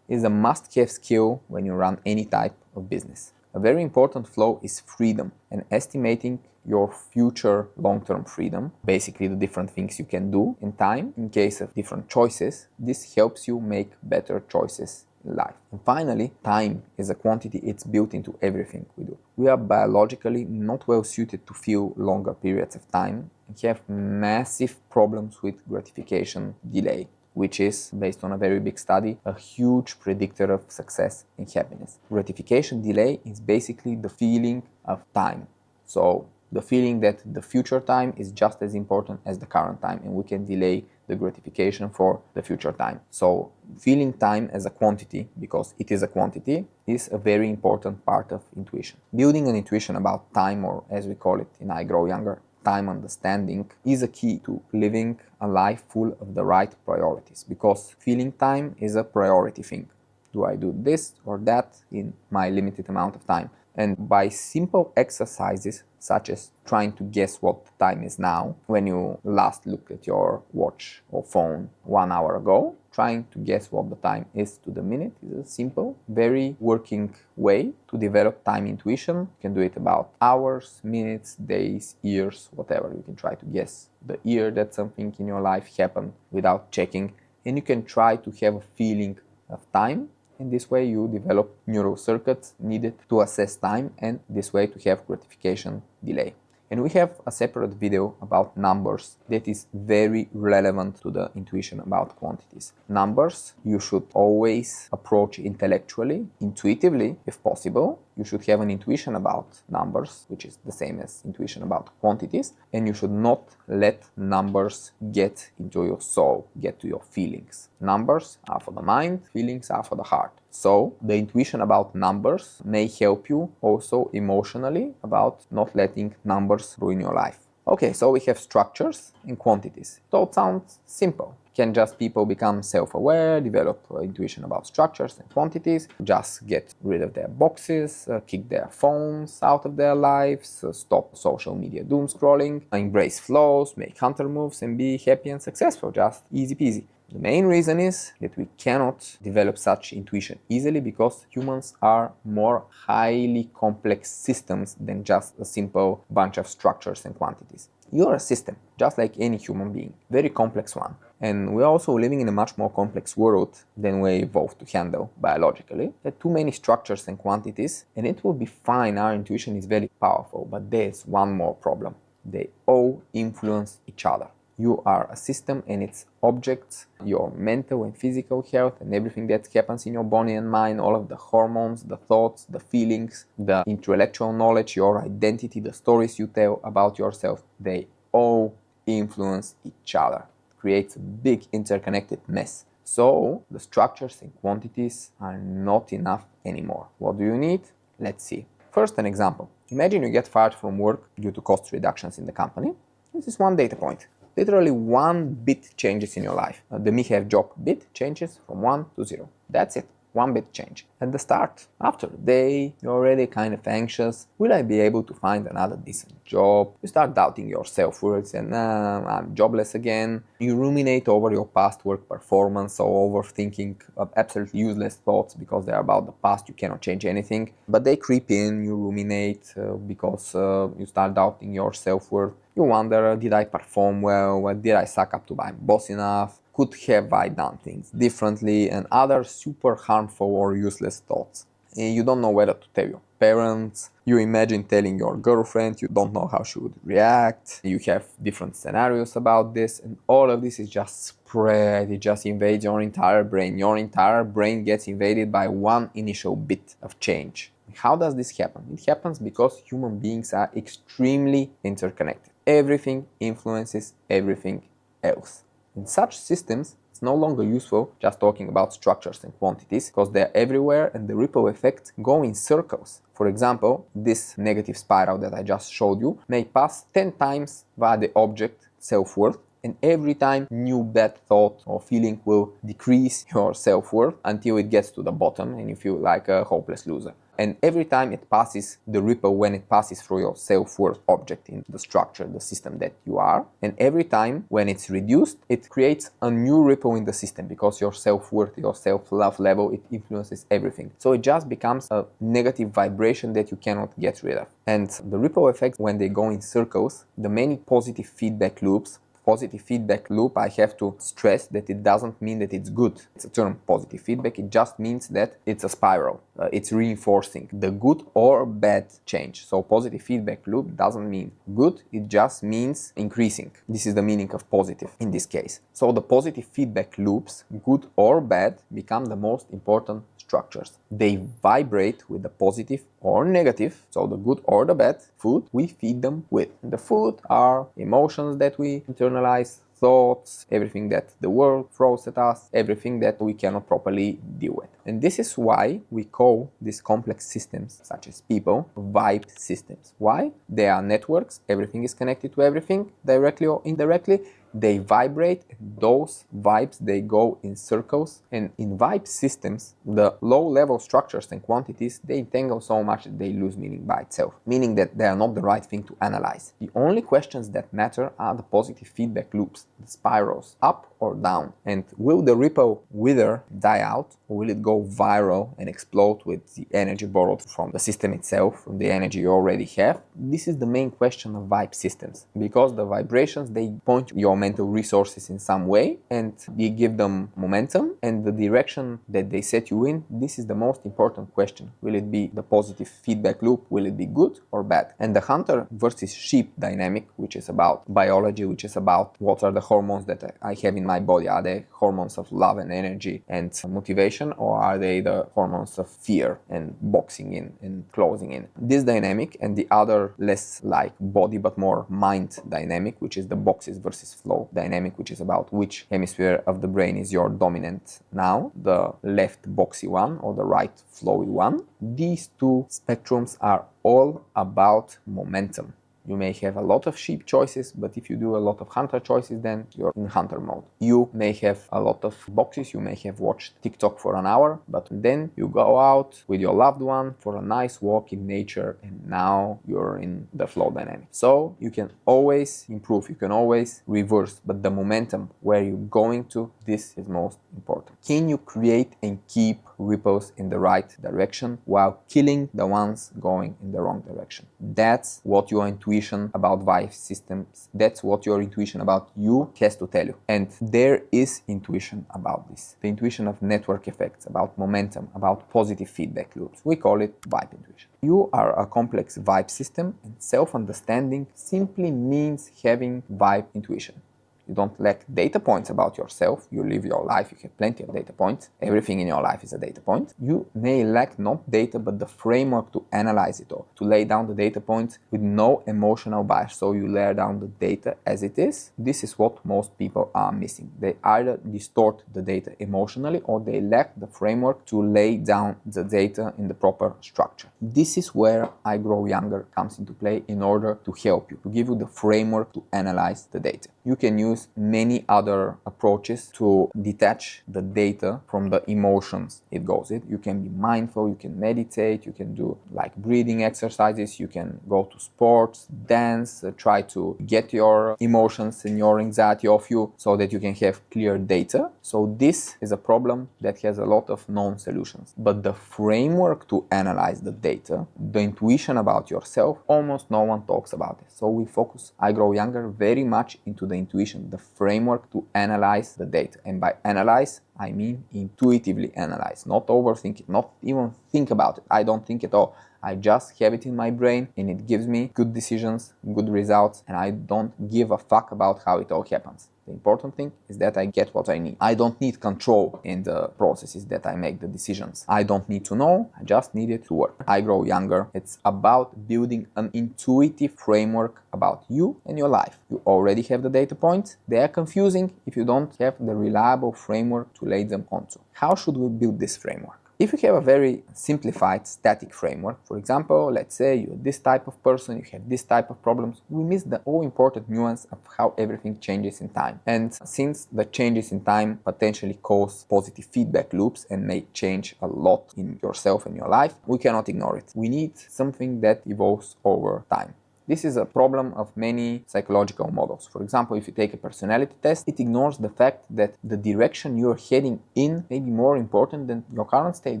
is a must-have skill when you run any type of business. A very important flow is freedom, and estimating your future long-term freedom, basically the different things you can do in time in case of different choices. This helps you make better choices in life. And finally, time is a quantity. It's built into everything we do. We are biologically not well suited to feel longer periods of time and have massive problems with gratification delay, which is, based on a very big study, a huge predictor of success and happiness. Gratification delay is basically the feeling of time. So the feeling that the future time is just as important as the current time, and we can delay the gratification for the future time. So feeling time as a quantity, because it is a quantity, is a very important part of intuition. Building an intuition about time, or as we call it in I Grow Younger, time understanding, is a key to living a life full of the right priorities, because feeling time is a priority thing. Do I do this or that in my limited amount of time? And by simple exercises such as trying to guess what time is now when you last looked at your watch or phone 1 hour ago, trying to guess what the time is to the minute is a simple, very working way to develop time intuition. You can do it about hours, minutes, days, years, whatever. You can try to guess the year that something in your life happened without checking, and you can try to have a feeling of time. In this way, you develop neural circuits needed to assess time, and this way to have gratification delay. And we have a separate video about numbers that is very relevant to the intuition about quantities. Numbers you should always approach intellectually, intuitively, if possible. You should have an intuition about numbers, which is the same as intuition about quantities, and you should not let numbers get into your soul, get to your feelings. Numbers are for the mind, feelings are for the heart. So the intuition about numbers may help you also emotionally about not letting numbers ruin your life. Okay, so we have structures and quantities. So it sounds simple. Can just people become self-aware, develop intuition about structures and quantities, just get rid of their boxes, kick their phones out of their lives, stop social media doom scrolling, embrace flows, make hunter moves, and be happy and successful, just easy peasy. The main reason is that we cannot develop such intuition easily because humans are more highly complex systems than just a simple bunch of structures and quantities. You're a system, just like any human being, very complex one. And we're also living in a much more complex world than we evolved to handle biologically. There are too many structures and quantities, and it will be fine. Our intuition is very powerful, but there's one more problem. They all influence each other. You are a system and its objects, your mental and physical health and everything that happens in your body and mind, all of the hormones, the thoughts, the feelings, the intellectual knowledge, your identity, the stories you tell about yourself, they all influence each other. It creates a big interconnected mess. So the structures and quantities are not enough anymore. What do you need? Let's see. First, an example. Imagine you get fired from work due to cost reductions in the company. This is one data point. Literally one bit changes in your life. The me have job bit changes from 1 to 0. That's it. one bit change. At the start, after a day, you're already kind of anxious. Will I be able to find another decent job? You start doubting your self-worth and I'm jobless again. You ruminate over your past work performance or overthinking of absolutely useless thoughts because they're about the past, you cannot change anything. But they creep in, you ruminate because you start doubting your self-worth. You wonder, did I perform well? Did I suck up to my boss enough? Could have I done things differently? And other super harmful or useless thoughts. You don't know whether to tell your parents. You imagine telling your girlfriend. You don't know how she would react. You have different scenarios about this. And all of this is just spread. It just invades your entire brain. Your entire brain gets invaded by one initial bit of change. How does this happen? It happens because human beings are extremely interconnected. Everything influences everything else. In such systems, it's no longer useful just talking about structures and quantities because they're everywhere and the ripple effects go in circles. For example, this negative spiral that I just showed you may pass 10 times via the object self-worth, and every time new bad thought or feeling will decrease your self-worth until it gets to the bottom and you feel like a hopeless loser. And every time it passes the ripple, when it passes through your self-worth object in the structure, the system that you are, and every time when it's reduced, it creates a new ripple in the system because your self-worth, your self-love level, it influences everything. So it just becomes a negative vibration that you cannot get rid of. And the ripple effects, when they go in circles, the many positive feedback loops. Positive feedback loop, I have to stress that it doesn't mean that it's good. It's a term, positive feedback. It just means that it's a spiral. It's reinforcing the good or bad change. So positive feedback loop doesn't mean good. It just means increasing. This is the meaning of positive in this case. So the positive feedback loops, good or bad, become the most important structures. They vibrate with the positive or negative, so the good or the bad food we feed them with. The food are emotions that we internalize, thoughts, everything that the world throws at us, everything that we cannot properly deal with. And this is why we call these complex systems, such as people, vibe systems. Why? They are networks, everything is connected to everything, directly or indirectly. They vibrate, and those vibes, they go in circles. And in vibe systems, the low-level structures and quantities, they entangle so much that they lose meaning by itself, meaning that they are not the right thing to analyze. The only questions that matter are the positive feedback loops, the spirals, up or down. And will the ripple wither, die out, or will it go viral and explode with the energy borrowed from the system itself, from the energy you already have? This is the main question of vibe systems, because the vibrations, they point your mental resources in some way and you give them momentum, and the direction that they set you in, this is the most important question. Will it be the positive feedback loop? Will it be good or bad? And the hunter versus sheep dynamic, which is about biology, which is about what are the hormones that I have in my body. Are they hormones of love and energy and motivation, or are they the hormones of fear and boxing in and closing in? This dynamic and the other less like body but more mind dynamic, which is the boxes versus flow dynamic, which is about which hemisphere of the brain is your dominant now, the left boxy one or the right flowy one. These two spectrums are all about momentum. You may have a lot of sheep choices, but if you do a lot of hunter choices, then you're in hunter mode. You may have a lot of boxes, you may have watched TikTok for an hour, but then you go out with your loved one for a nice walk in nature, and now you're in the flow dynamic. So you can always improve, you can always reverse, but the momentum, where you're going to, this is most important. Can you create and keep ripples in the right direction while killing the ones going in the wrong direction? That's what your intuition about vibe systems, that's what your intuition about you has to tell you. And there is intuition about this. The intuition of network effects, about momentum, about positive feedback loops. We call it vibe intuition. You are a complex vibe system, and self-understanding simply means having vibe intuition. You don't lack data points about yourself. You live your life, you have plenty of data points. Everything in your life is a data point. You may lack not data, but the framework to analyze it all, to lay down the data points with no emotional bias. So you lay down the data as it is. This is what most people are missing. They either distort the data emotionally, or they lack the framework to lay down the data in the proper structure. This is where I Grow Younger comes into play in order to help you, to give you the framework to analyze the data. You can use use many other approaches to detach the data from the emotions it goes in. You can be mindful, you can meditate, you can do like breathing exercises, you can go to sports, dance, try to get your emotions and your anxiety off you so that you can have clear data. So this is a problem that has a lot of known solutions. But the framework to analyze the data, the intuition about yourself, almost no one talks about it. So we focus, I Grow Younger, very much into the intuition, the framework to analyze the data. And by analyze, I mean intuitively analyze, not overthink it, not even think about it. I don't think at all. I just have it in my brain and it gives me good decisions, good results, and I don't give a fuck about how it all happens. The important thing is that I get what I need. I don't need control in the processes that I make the decisions. I don't need to know, I just need it to work. I Grow Younger, it's about building an intuitive framework about you and your life. You already have the data points. They are confusing if you don't have the reliable framework to lay them onto. How should we build this framework? If you have a very simplified static framework, for example, let's say you're this type of person, you have this type of problems, we miss the all-important nuance of how everything changes in time. And since the changes in time potentially cause positive feedback loops and may change a lot in yourself and your life, we cannot ignore it. We need something that evolves over time. This is a problem of many psychological models. For example, if you take a personality test, it ignores the fact that the direction you're heading in may be more important than your current state,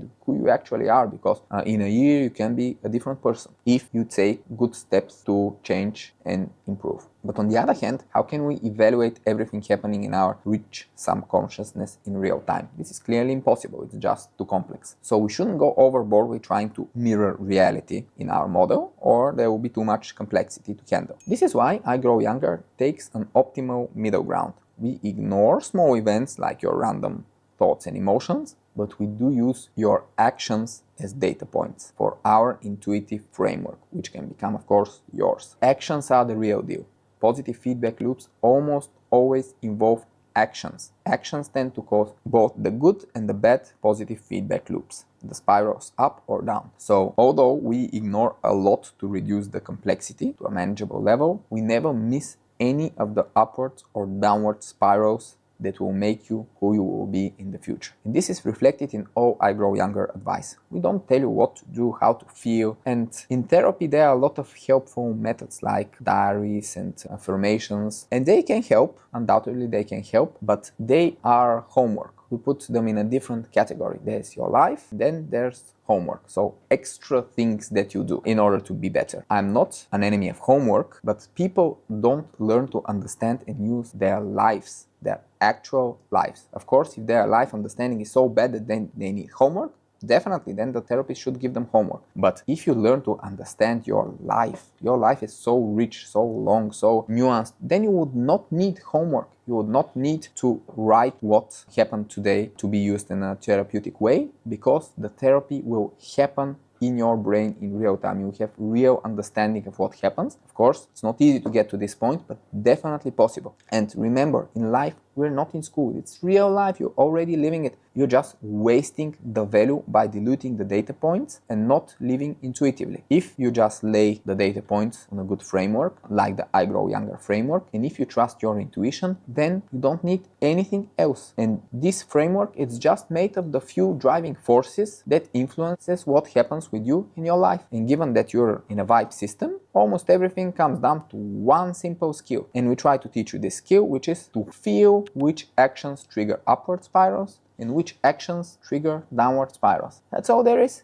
who you actually are, because in a year you can be a different person if you take good steps to change and improve. But on the other hand, how can we evaluate everything happening in our rich subconsciousness in real time? This is clearly impossible. It's just too complex. So we shouldn't go overboard with trying to mirror reality in our model, or there will be too much complexity to handle. This is why I Grow Younger takes an optimal middle ground. We ignore small events like your random thoughts and emotions, but we do use your actions as data points for our intuitive framework, which can become, of course, yours. Actions are the real deal. Positive feedback loops almost always involve actions. Actions tend to cause both the good and the bad positive feedback loops, the spirals up or down. So although we ignore a lot to reduce the complexity to a manageable level, we never miss any of the upwards or downward spirals that will make you who you will be in the future. And this is reflected in all I Grow Younger advice. We don't tell you what to do, how to feel. And in therapy, there are a lot of helpful methods like diaries and affirmations. And they can help, undoubtedly they can help, but they are homework. We put them in a different category. There's your life, then there's homework. So extra things that you do in order to be better. I'm not an enemy of homework, but people don't learn to understand and use their lives, their actual lives. Of course, if their life understanding is so bad that then they need homework, definitely then the therapist should give them homework. But if you learn to understand your life is so rich, so long, so nuanced, then you would not need homework. You would not need to write what happened today to be used in a therapeutic way, because the therapy will happen in your brain in real time. You have real understanding of what happens. Of course, it's not easy to get to this point, but definitely possible. And remember, in life, we're not in school. It's real life. You're already living it. You're just wasting the value by diluting the data points and not living intuitively. If you just lay the data points on a good framework, like the I Grow Younger framework, and if you trust your intuition, then you don't need anything else. And this framework is just made of the few driving forces that influences what happens with you in your life. And given that you're in a vibe system, almost everything comes down to one simple skill. And we try to teach you this skill, which is to feel which actions trigger upward spirals and which actions trigger downward spirals. That's all there is.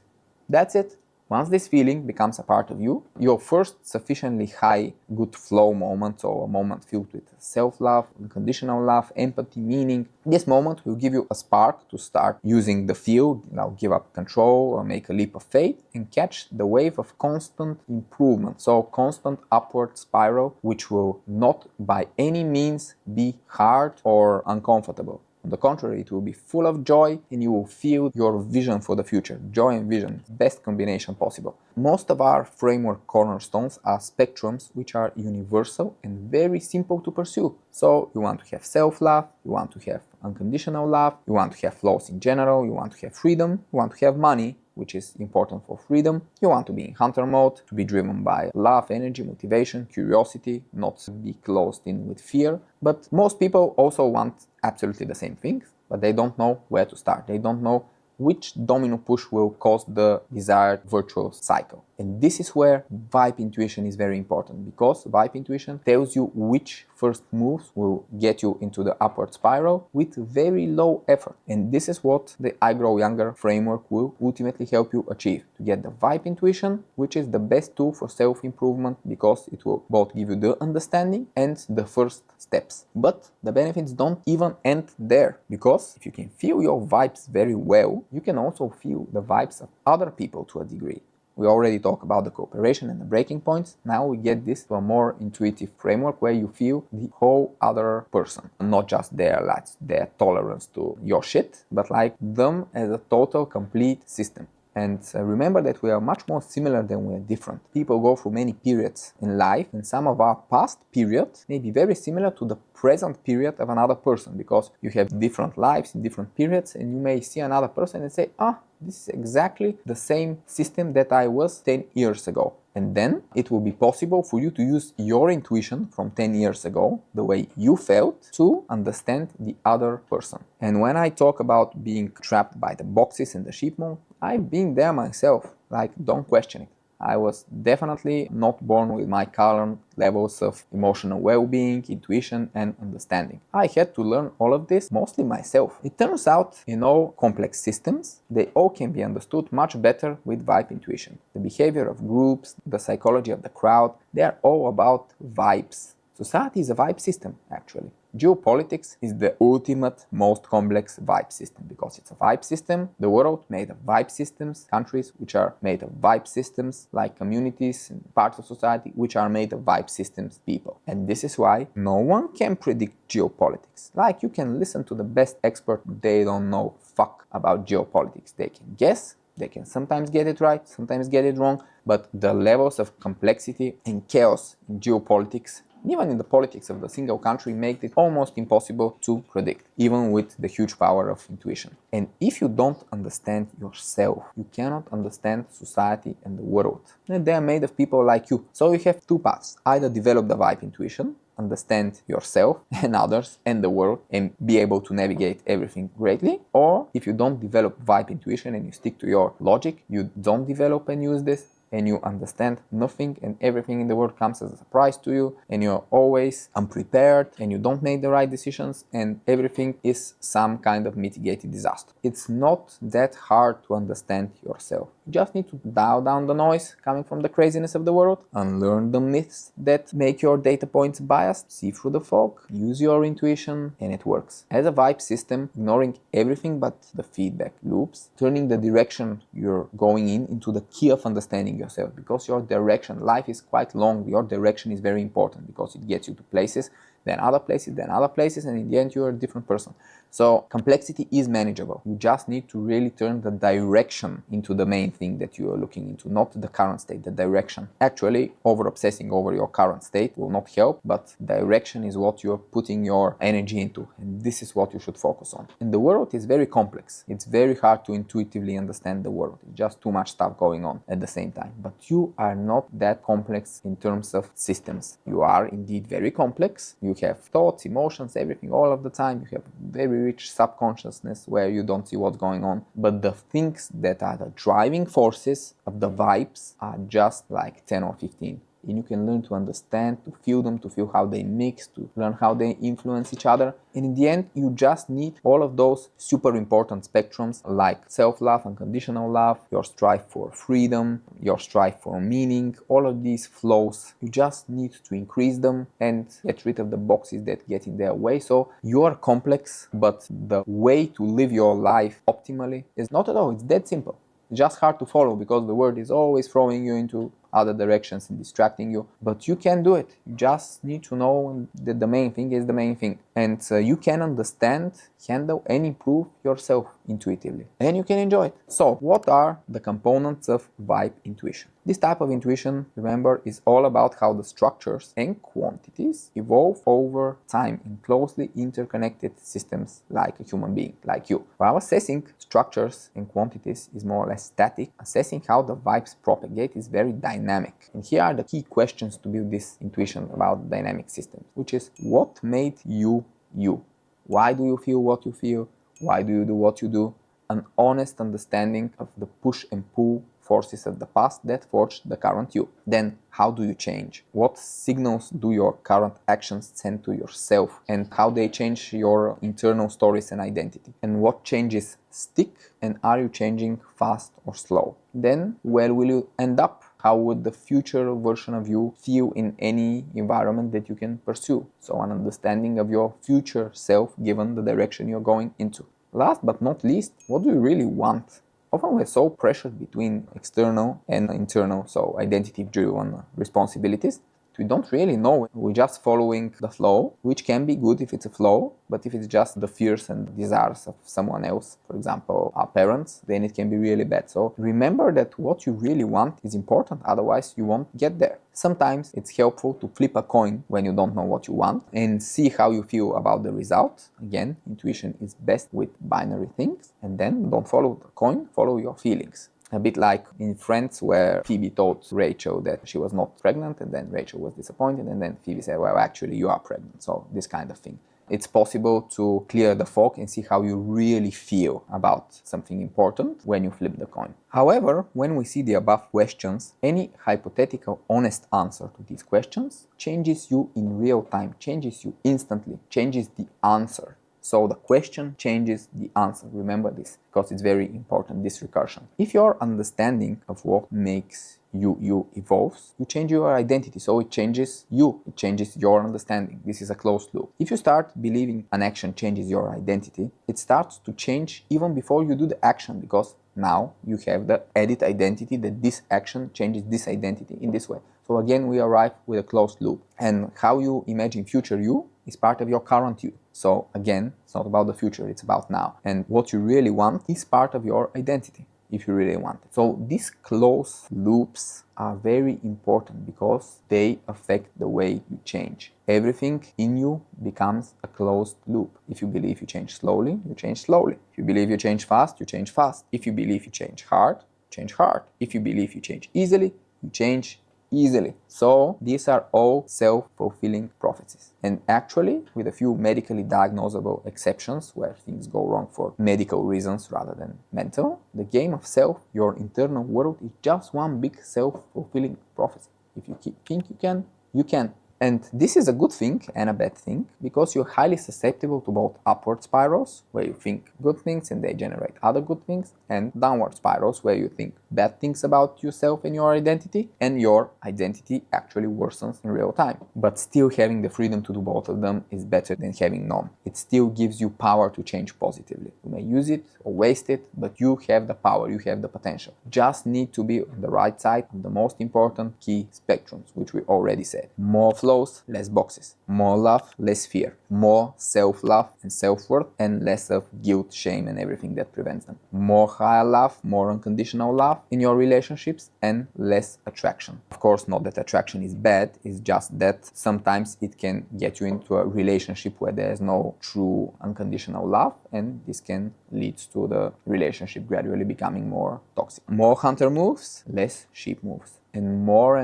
That's it. Once this feeling becomes a part of you, your first sufficiently high good flow moment, or a moment filled with self-love, unconditional love, empathy, meaning, this moment will give you a spark to start using the field, give up control or make a leap of faith and catch the wave of constant improvement. So constant upward spiral, which will not by any means be hard or uncomfortable. On the contrary, it will be full of joy and you will feel your vision for the future. Joy and vision, best combination possible. Most of our framework cornerstones are spectrums which are universal and very simple to pursue. So you want to have self-love, you want to have unconditional love, you want to have flows in general, you want to have freedom, you want to have money, which is important for freedom. You want to be in hunter mode, to be driven by love, energy, motivation, curiosity, not to be closed in with fear. But most people also want absolutely the same things, but they don't know where to start. They don't know which domino push will cause the desired virtuous cycle. And this is where vibe intuition is very important, because vibe intuition tells you which first moves will get you into the upward spiral with very low effort. And this is what the I Grow Younger framework will ultimately help you achieve, to get the vibe intuition, which is the best tool for self-improvement, because it will both give you the understanding and the first steps. But the benefits don't even end there, because if you can feel your vibes very well, you can also feel the vibes of other people to a degree. We already talked about the cooperation and the breaking points. Now we get this to a more intuitive framework where you feel the whole other person, not just their tolerance to your shit, but like them as a total, complete system. And remember that we are much more similar than we are different. People go through many periods in life, and some of our past periods may be very similar to the present period of another person, because you have different lives in different periods, and you may see another person and say, this is exactly the same system that I was 10 years ago. And then it will be possible for you to use your intuition from 10 years ago, the way you felt, to understand the other person. And when I talk about being trapped by the boxes and the sheep mode, I've been there myself. Like, don't question it. I was definitely not born with my current levels of emotional well-being, intuition, and understanding. I had to learn all of this mostly myself. It turns out, in all complex systems, they all can be understood much better with vibe intuition. The behavior of groups, the psychology of the crowd, they are all about vibes. Society is a vibe system, actually. Geopolitics is the ultimate, most complex vibe system, because it's a vibe system. The world made of vibe systems, countries which are made of vibe systems, like communities and parts of society which are made of vibe systems, people. And this is why no one can predict geopolitics. Like, you can listen to the best expert, they don't know fuck about geopolitics. They can guess, they can sometimes get it right, sometimes get it wrong, but the levels of complexity and chaos in geopolitics, even in the politics of the single country, make it almost impossible to predict, even with the huge power of intuition. And if you don't understand yourself, you cannot understand society and the world. And they are made of people like you. So you have two paths. Either develop the vibe intuition, understand yourself and others and the world, and be able to navigate everything greatly. Or if you don't develop vibe intuition and you stick to your logic, you don't develop and use this, and you understand nothing and everything in the world comes as a surprise to you, and you're always unprepared and you don't make the right decisions, and everything is some kind of mitigated disaster. It's not that hard to understand yourself. You just need to dial down the noise coming from the craziness of the world, unlearn the myths that make your data points biased, see through the fog, use your intuition, and it works. As a vibe system, ignoring everything but the feedback loops, turning the direction you're going in into the key of understanding yourself, because your direction, life is quite long, your direction is very important, because it gets you to places, then other places, and in the end you're a different person. So complexity is manageable. You just need to really turn the direction into the main thing that you are looking into, not the current state, the direction. Actually, over-obsessing over your current state will not help, but direction is what you're putting your energy into, and this is what you should focus on. And the world is very complex. It's very hard to intuitively understand the world. It's just too much stuff going on at the same time. But you are not that complex in terms of systems. You are indeed very complex. You have thoughts, emotions, everything all of the time. You have very rich subconsciousness where you don't see what's going on. But the things that are the driving forces of the vibes are just like 10 or 15. And you can learn to understand, to feel them, to feel how they mix, to learn how they influence each other. And in the end, you just need all of those super important spectrums like self-love, unconditional love, your strive for freedom, your strive for meaning, all of these flows. You just need to increase them and get rid of the boxes that get in their way. So you are complex, but the way to live your life optimally is not at all. It's dead simple. It's just hard to follow because the world is always throwing you into other directions and distracting you, but you can do it. You just need to know that the main thing is the main thing, and you can understand, handle and improve yourself intuitively, and you can enjoy it. So what are the components of vibe intuition? This type of intuition, remember, is all about how the structures and quantities evolve over time in closely interconnected systems like a human being, like you. While assessing structures and quantities is more or less static, assessing how the vibes propagate is very dynamic. And here are the key questions to build this intuition about dynamic systems, which is: what made you you? Why do you feel what you feel? Why do you do what you do? An honest understanding of the push and pull forces of the past that forged the current you. Then, how do you change? What signals do your current actions send to yourself, and how they change your internal stories and identity? And what changes stick, and are you changing fast or slow? Then, where will you end up? How would the future version of you feel in any environment that you can pursue? So an understanding of your future self given the direction you're going into. Last but not least, what do you really want? Often we're so pressured between external and internal, so identity-driven responsibilities, we don't really know. We're just following the flow, which can be good if it's a flow, but if it's just the fears and desires of someone else, for example, our parents, then it can be really bad. So remember that what you really want is important, otherwise you won't get there. Sometimes it's helpful to flip a coin when you don't know what you want and see how you feel about the result. Again, intuition is best with binary things, and then don't follow the coin, follow your feelings. A bit like in Friends, where Phoebe told Rachel that she was not pregnant, and then Rachel was disappointed, and then Phoebe said, well, actually, you are pregnant. So this kind of thing. It's possible to clear the fog and see how you really feel about something important when you flip the coin. However, when we see the above questions, any hypothetical honest answer to these questions changes you in real time, changes you instantly, changes the answer. So the question changes the answer. Remember this, because it's very important, this recursion. If your understanding of what makes you evolves, you change your identity. So it changes you, it changes your understanding. This is a closed loop. If you start believing an action changes your identity, it starts to change even before you do the action, because now you have the added identity that this action changes this identity in this way. So again, we arrive with a closed loop. And how you imagine future you is part of your current you. So again, it's not about the future, it's about now. And what you really want is part of your identity, if you really want it. So these closed loops are very important because they affect the way you change. Everything in you becomes a closed loop. If you believe you change slowly, you change slowly. If you believe you change fast, you change fast. If you believe you change hard, change hard. If you believe you change easily, you change easily. So these are all self-fulfilling prophecies. And actually, with a few medically diagnosable exceptions where things go wrong for medical reasons rather than mental, the game of self, your internal world, is just one big self-fulfilling prophecy. If you think you can, you can. And this is a good thing and a bad thing, because you're highly susceptible to both upward spirals, where you think good things and they generate other good things, and downward spirals, where you think bad things about yourself and your identity, and your identity actually worsens in real time. But still having the freedom to do both of them is better than having none. It still gives you power to change positively. You may use it or waste it, but you have the power, you have the potential. Just need to be on the right side of the most important key spectrums, which we already said. More flows, less boxes. More love, less fear. More self-love and self-worth, and less of guilt, shame, and everything that prevents them. More higher love, more unconditional love in your relationships, and less attraction. Of course, not that attraction is bad, it's just that sometimes it can get you into a relationship where there is no true unconditional love, and this can lead to the relationship gradually becoming more toxic. More hunter moves, less sheep moves. And more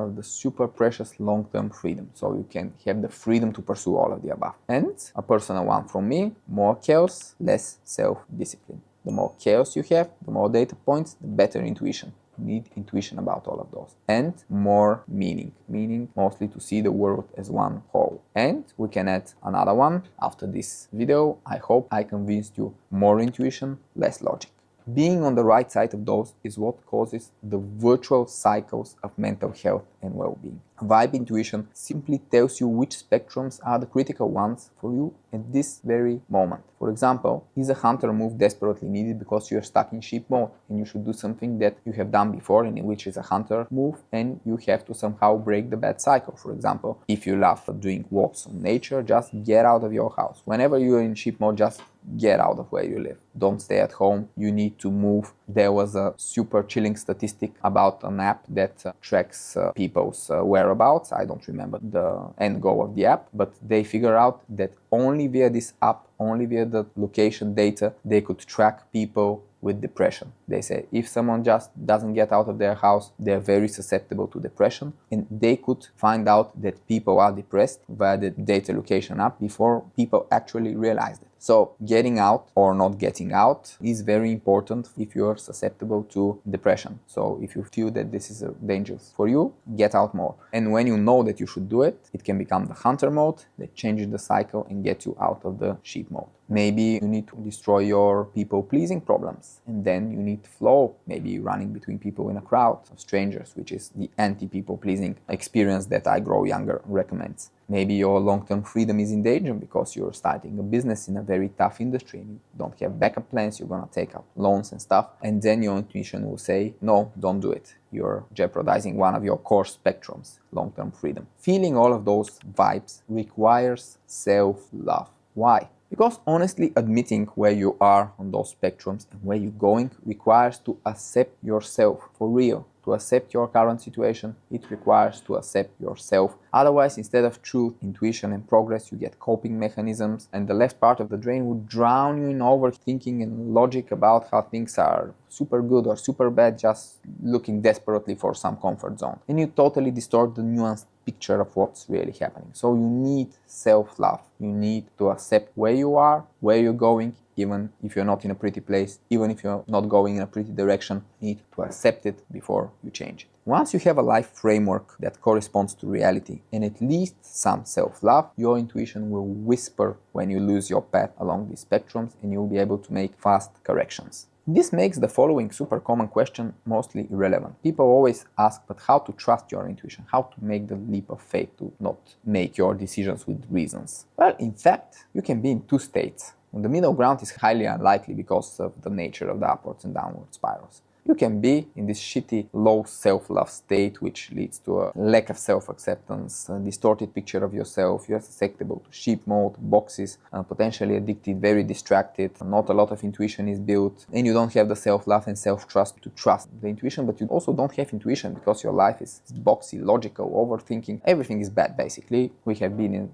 of the super precious long-term freedom. So you can have the freedom to pursue all of the above. And a personal one from me: more chaos, less self-discipline. The more chaos you have, the more data points, the better intuition. You need intuition about all of those. And more meaning. Meaning mostly to see the world as one whole. And we can add another one after this video. I hope I convinced you: more intuition, less logic. Being on the right side of those is what causes the virtual cycles of mental health and well-being. Vibe intuition simply tells you which spectrums are the critical ones for you at this very moment. For example, is a hunter move desperately needed because you're stuck in sheep mode and you should do something that you have done before and in which is a hunter move and you have to somehow break the bad cycle. For example, if you love doing walks on nature, just get out of your house. Whenever you're in sheep mode, just get out of where you live. Don't stay at home. You need to move. There was a super chilling statistic about an app that tracks people's whereabouts. I don't remember the end goal of the app, but they figure out that only via this app, only via the location data, they could track people with depression. They say if someone just doesn't get out of their house, they're very susceptible to depression, and they could find out that people are depressed via the data location app before people actually realized it. So getting out or not getting out is very important if you're susceptible to depression. So if you feel that this is dangerous for you, get out more. And when you know that you should do it, it can become the hunter mode that changes the cycle and gets you out of the sheep mode. Maybe you need to destroy your people-pleasing problems, and then you need flow, maybe running between people in a crowd of strangers, which is the anti-people-pleasing experience that I Grow Younger recommends. Maybe your long-term freedom is in danger because you're starting a business in a very tough industry and you don't have backup plans, you're gonna take out loans and stuff, and then your intuition will say, no, don't do it. You're jeopardizing one of your core spectrums, long-term freedom. Feeling all of those vibes requires self-love. Why? Because honestly admitting where you are on those spectrums and where you're going requires to accept yourself for real. To accept your current situation, it requires to accept yourself. Otherwise, instead of truth, intuition, and progress, you get coping mechanisms, and the left part of the brain would drown you in overthinking and logic about how things are super good or super bad, just looking desperately for some comfort zone. And you totally distort the nuanced picture of what's really happening. So you need self-love. You need to accept where you are, where you're going, even if you're not in a pretty place, even if you're not going in a pretty direction, you need to accept it before you change it. Once you have a life framework that corresponds to reality and at least some self-love, your intuition will whisper when you lose your path along these spectrums and you'll be able to make fast corrections. This makes the following super common question mostly irrelevant. People always ask, but how to trust your intuition? How to make the leap of faith to not make your decisions with reasons? Well, in fact, you can be in two states. And the middle ground is highly unlikely because of the nature of the upwards and downward spirals. You can be in this shitty, low self-love state, which leads to a lack of self-acceptance, a distorted picture of yourself. You're susceptible to sheep mode, boxes, potentially addicted, very distracted, not a lot of intuition is built, and you don't have the self-love and self-trust to trust the intuition, but you also don't have intuition because your life is boxy, logical, overthinking. Everything is bad, basically.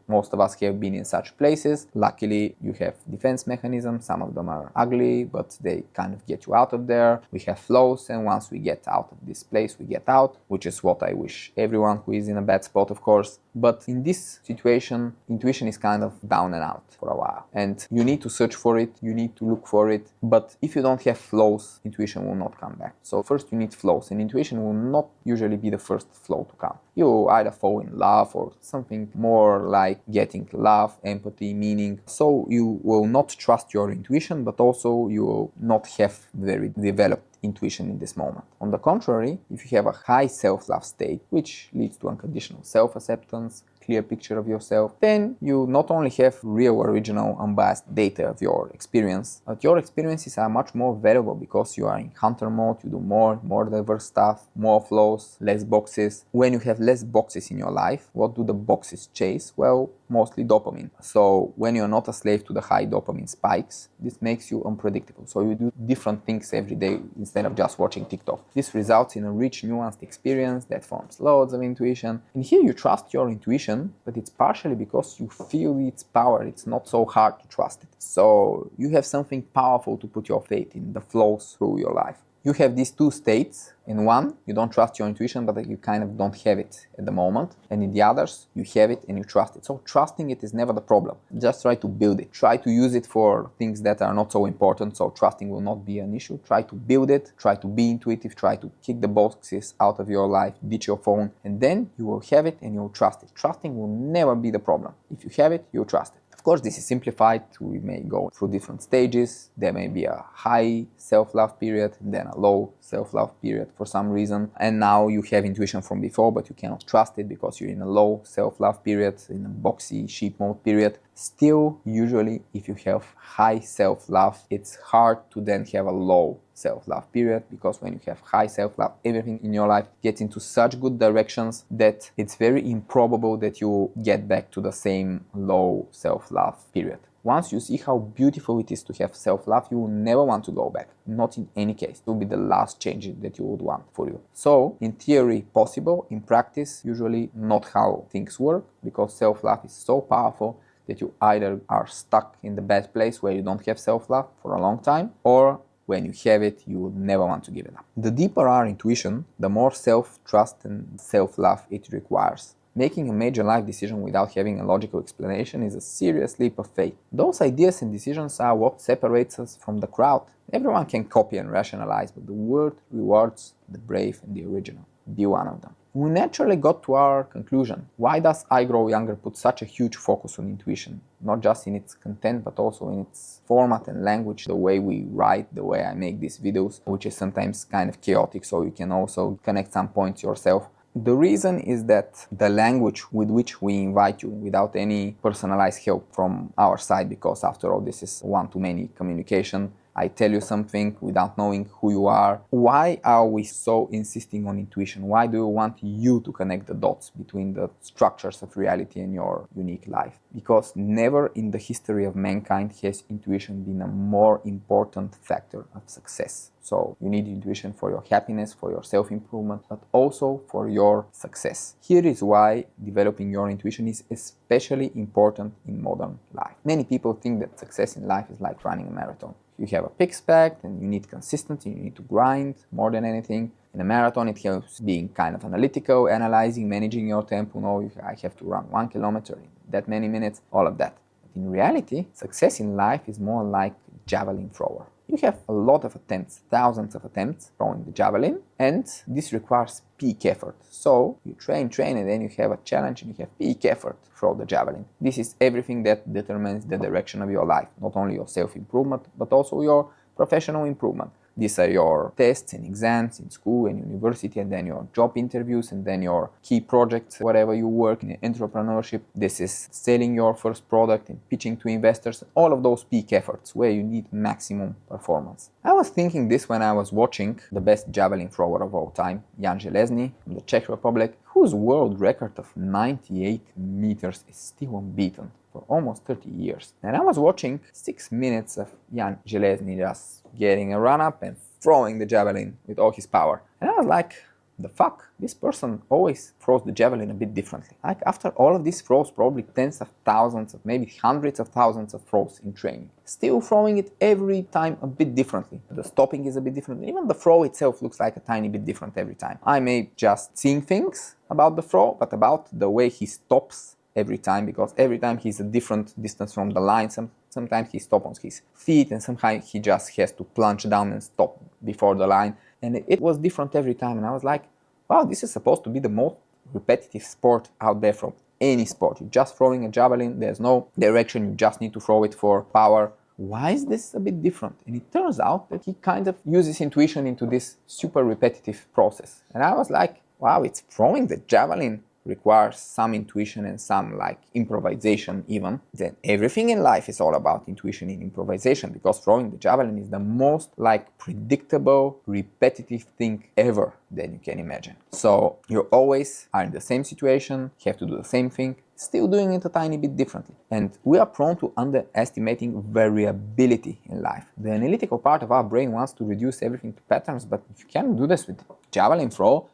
Most of us have been in such places. Luckily, you have defense mechanisms. Some of them are ugly, but they kind of get you out of there. We have flow. And once we get out of this place, we get out, which is what I wish everyone who is in a bad spot, of course. But in this situation, intuition is kind of down and out for a while. And you need to search for it, you need to look for it. But if you don't have flows, intuition will not come back. So first you need flows, and intuition will not usually be the first flow to come. You either fall in love or something more like getting love, empathy, meaning. So you will not trust your intuition, but also you will not have very developed intuition in this moment. On the contrary, if you have a high self-love state, which leads to unconditional self-acceptance, clear picture of yourself, then you not only have real, original, unbiased data of your experience, but your experiences are much more valuable because you are in hunter mode, you do more diverse stuff, more flows, less boxes. When you have less boxes in your life, what do the boxes chase? Well, mostly dopamine. So when you're not a slave to the high dopamine spikes, this makes you unpredictable. So you do different things every day instead of just watching TikTok. This results in a rich, nuanced experience that forms loads of intuition. And here you trust your intuition, but it's partially because you feel its power. It's not so hard to trust it. So you have something powerful to put your faith in, the flows through your life. You have these two states. In one, you don't trust your intuition, but you kind of don't have it at the moment. And in the others, you have it and you trust it. So trusting it is never the problem. Just try to build it. Try to use it for things that are not so important. So trusting will not be an issue. Try to build it. Try to be intuitive. Try to kick the boxes out of your life. Ditch your phone. And then you will have it and you'll trust it. Trusting will never be the problem. If you have it, you'll trust it. course, this is simplified. We may go through different stages. There may be a high self-love period, then a low self-love period for some reason. And now you have intuition from before, but you cannot trust it because you're in a low self-love period, in a boxy sheep mode period. Still, usually, if you have high self-love, it's hard to then have a low self-love period, because when you have high self-love, everything in your life gets into such good directions that it's very improbable that you get back to the same low self-love period. Once you see how beautiful it is to have self-love, you will never want to go back. Not in any case. It will be the last change that you would want for you. So, in theory, possible. In practice, usually not how things work, because self-love is so powerful that you either are stuck in the bad place where you don't have self-love for a long time, or when you have it, you would never want to give it up. The deeper our intuition, the more self-trust and self-love it requires. Making a major life decision without having a logical explanation is a serious leap of faith. Those ideas and decisions are what separates us from the crowd. Everyone can copy and rationalize, but the world rewards the brave and the original. Be one of them. We naturally got to our conclusion. Why does I Grow Younger put such a huge focus on intuition? Not just in its content, but also in its format and language, the way we write, the way I make these videos, which is sometimes kind of chaotic, so you can also connect some points yourself. The reason is that the language with which we invite you, without any personalized help from our side, because after all, this is one-to-many communication. I tell you something without knowing who you are. Why are we so insisting on intuition? Why do we want you to connect the dots between the structures of reality and your unique life? Because never in the history of mankind has intuition been a more important factor of success. So you need intuition for your happiness, for your self-improvement, but also for your success. Here is why developing your intuition is especially important in modern life. Many people think that success in life is like running a marathon. You have a six-pack and you need consistency, you need to grind more than anything. In a marathon, it helps being kind of analytical, analyzing, managing your tempo. No, I have to run 1 kilometer in that many minutes, all of that. But in reality, success in life is more like javelin thrower. You have a lot of attempts, thousands of attempts throwing the javelin, and this requires peak effort. So you train, and then you have a challenge and you have peak effort to throw the javelin. This is everything that determines the direction of your life, not only your self-improvement, but also your professional improvement. These are your tests and exams in school and university, and then your job interviews, and then your key projects, whatever you work in entrepreneurship. This is selling your first product and pitching to investors, all of those peak efforts where you need maximum performance. I was thinking this when I was watching the best javelin thrower of all time, Jan Železný from the Czech Republic, whose world record of 98 meters is still unbeaten for almost 30 years. And I was watching 6 minutes of Jan Železný just getting a run-up and throwing the javelin with all his power. And I was like, the fuck? This person always throws the javelin a bit differently. Like, after all of these throws, probably tens of thousands of, maybe hundreds of thousands of throws in training, still throwing it every time a bit differently. The stopping is a bit different. Even the throw itself looks like a tiny bit different every time. I may just seeing things about the throw, but about the way he stops every time, because every time he's a different distance from the line. Sometimes he stops on his feet, and sometimes he just has to plunge down and stop before the line. And it was different every time. And I was like, wow, this is supposed to be the most repetitive sport out there from any sport. You're just throwing a javelin, there's no direction, you just need to throw it for power. Why is this a bit different? And it turns out that he kind of uses intuition into this super repetitive process. And I was like, wow, it's throwing the javelin requires some intuition and some improvisation even. Then everything in life is all about intuition and improvisation, because throwing the javelin is the most predictable, repetitive thing ever that you can imagine. So you always are in the same situation, have to do the same thing, still doing it a tiny bit differently. And we are prone to underestimating variability in life. The analytical part of our brain wants to reduce everything to patterns, but you can't do this with javelin throw.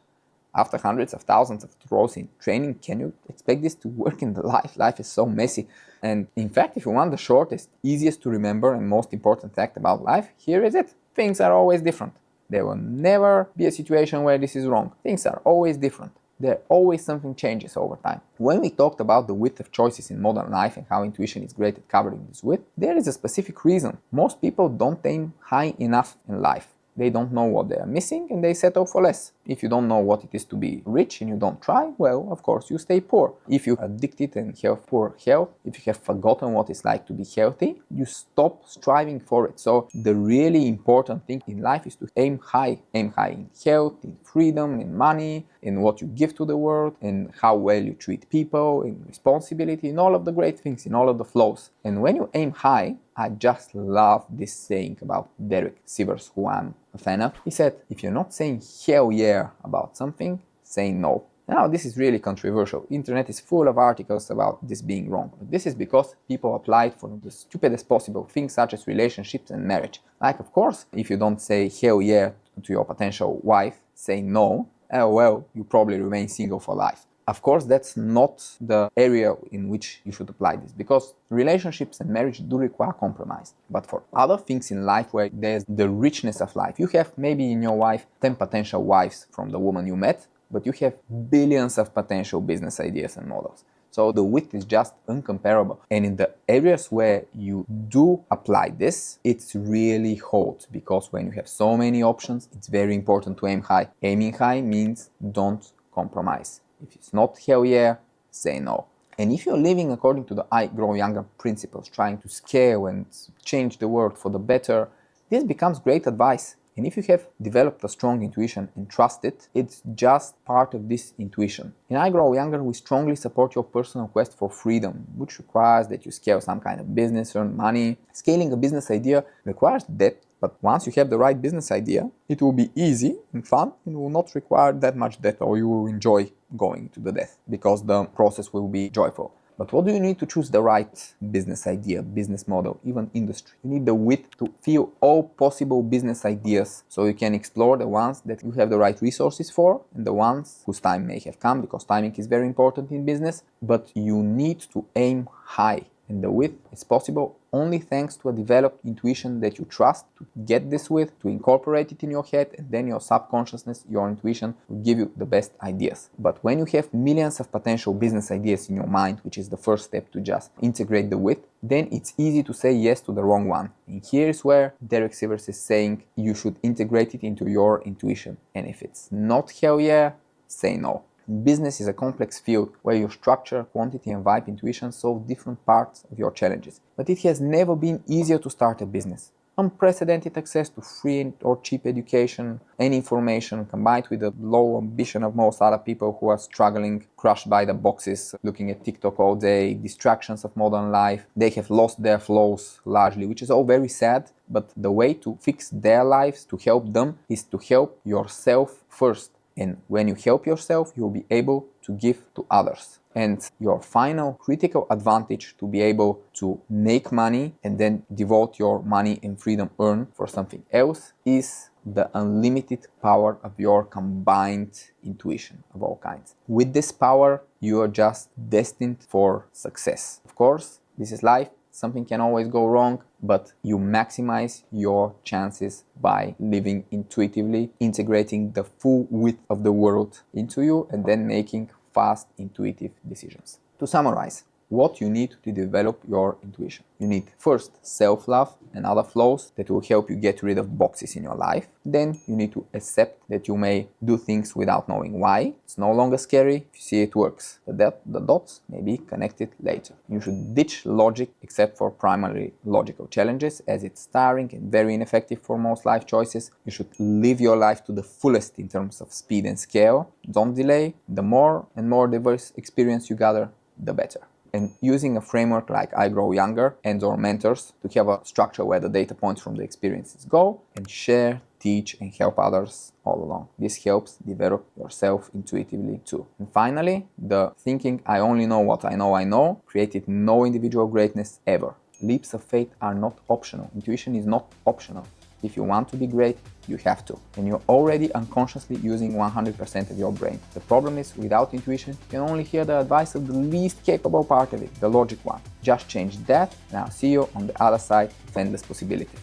After hundreds of thousands of throws in training, can you expect this to work in the life? Life is so messy. And in fact, if you want the shortest, easiest to remember and most important fact about life, here is it. Things are always different. There will never be a situation where this is wrong. Things are always different. There always something changes over time. When we talked about the width of choices in modern life and how intuition is great at covering this width, there is a specific reason. Most people don't aim high enough in life. They don't know what they are missing and they settle for less. If you don't know what it is to be rich and you don't try, well, of course, you stay poor. If you're addicted and have poor health, if you have forgotten what it's like to be healthy, you stop striving for it. So the really important thing in life is to aim high. Aim high in health, in freedom, in money, in what you give to the world, in how well you treat people, in responsibility, in all of the great things, in all of the flows. And when you aim high, I just love this saying about Derek Sivers, who I'm a fan of. He said, if you're not saying hell yeah about something, say no. Now, this is really controversial. Internet is full of articles about this being wrong. But this is because people apply it for the stupidest possible things such as relationships and marriage. Like, of course, if you don't say hell yeah to your potential wife, say no, well, you probably remain single for life. Of course, that's not the area in which you should apply this, because relationships and marriage do require compromise. But for other things in life where there's the richness of life, you have maybe in your wife 10 potential wives from the woman you met, but you have billions of potential business ideas and models. So the width is just incomparable. And in the areas where you do apply this, it's really hot, because when you have so many options, it's very important to aim high. Aiming high means don't compromise. If it's not hell yeah, say no. And if you're living according to the I Grow Younger principles, trying to scale and change the world for the better, this becomes great advice. And if you have developed a strong intuition and trust it, it's just part of this intuition. In I Grow Younger, we strongly support your personal quest for freedom, which requires that you scale some kind of business, earn money. Scaling a business idea requires depth, but once you have the right business idea, it will be easy and fun and will not require that much depth, or you will enjoy going to the depth because the process will be joyful. But what do you need to choose the right business idea, business model, even industry? You need the width to feel all possible business ideas so you can explore the ones that you have the right resources for and the ones whose time may have come, because timing is very important in business. But you need to aim high. And the width is possible only thanks to a developed intuition that you trust to get this width, to incorporate it in your head, and then your subconsciousness, your intuition will give you the best ideas. But when you have millions of potential business ideas in your mind, which is the first step to just integrate the width, then it's easy to say yes to the wrong one. And here's where Derek Sivers is saying you should integrate it into your intuition. And if it's not hell yeah, say no. Business is a complex field where your structure, quantity, and vibe intuition solve different parts of your challenges. But it has never been easier to start a business. Unprecedented access to free or cheap education and information, combined with the low ambition of most other people who are struggling, crushed by the boxes, looking at TikTok all day, distractions of modern life. They have lost their flows largely, which is all very sad. But the way to fix their lives, to help them, is to help yourself first. And when you help yourself, you'll be able to give to others. And your final critical advantage to be able to make money and then devote your money and freedom earned for something else is the unlimited power of your combined intuition of all kinds. With this power, you are just destined for success. Of course, this is life. Something can always go wrong, but you maximize your chances by living intuitively, integrating the full width of the world into you, and then making fast, intuitive decisions. To summarize, what you need to develop your intuition. You need first self-love and other flows that will help you get rid of boxes in your life. Then you need to accept that you may do things without knowing why. It's no longer scary if you see it works, but that the dots may be connected later. You should ditch logic except for primarily logical challenges, as it's tiring and very ineffective for most life choices. You should live your life to the fullest in terms of speed and scale. Don't delay. The more and more diverse experience you gather, the better. And using a framework like I Grow Younger and or mentors to have a structure where the data points from the experiences go, and share, teach, and help others all along. This helps develop yourself intuitively too. And finally, the thinking I only know what I know created no individual greatness ever. Leaps of faith are not optional. Intuition is not optional. If you want to be great, you have to. And you're already unconsciously using 100% of your brain. The problem is, without intuition, you can only hear the advice of the least capable part of it, the logic one. Just change that, and I'll see you on the other side of endless possibility.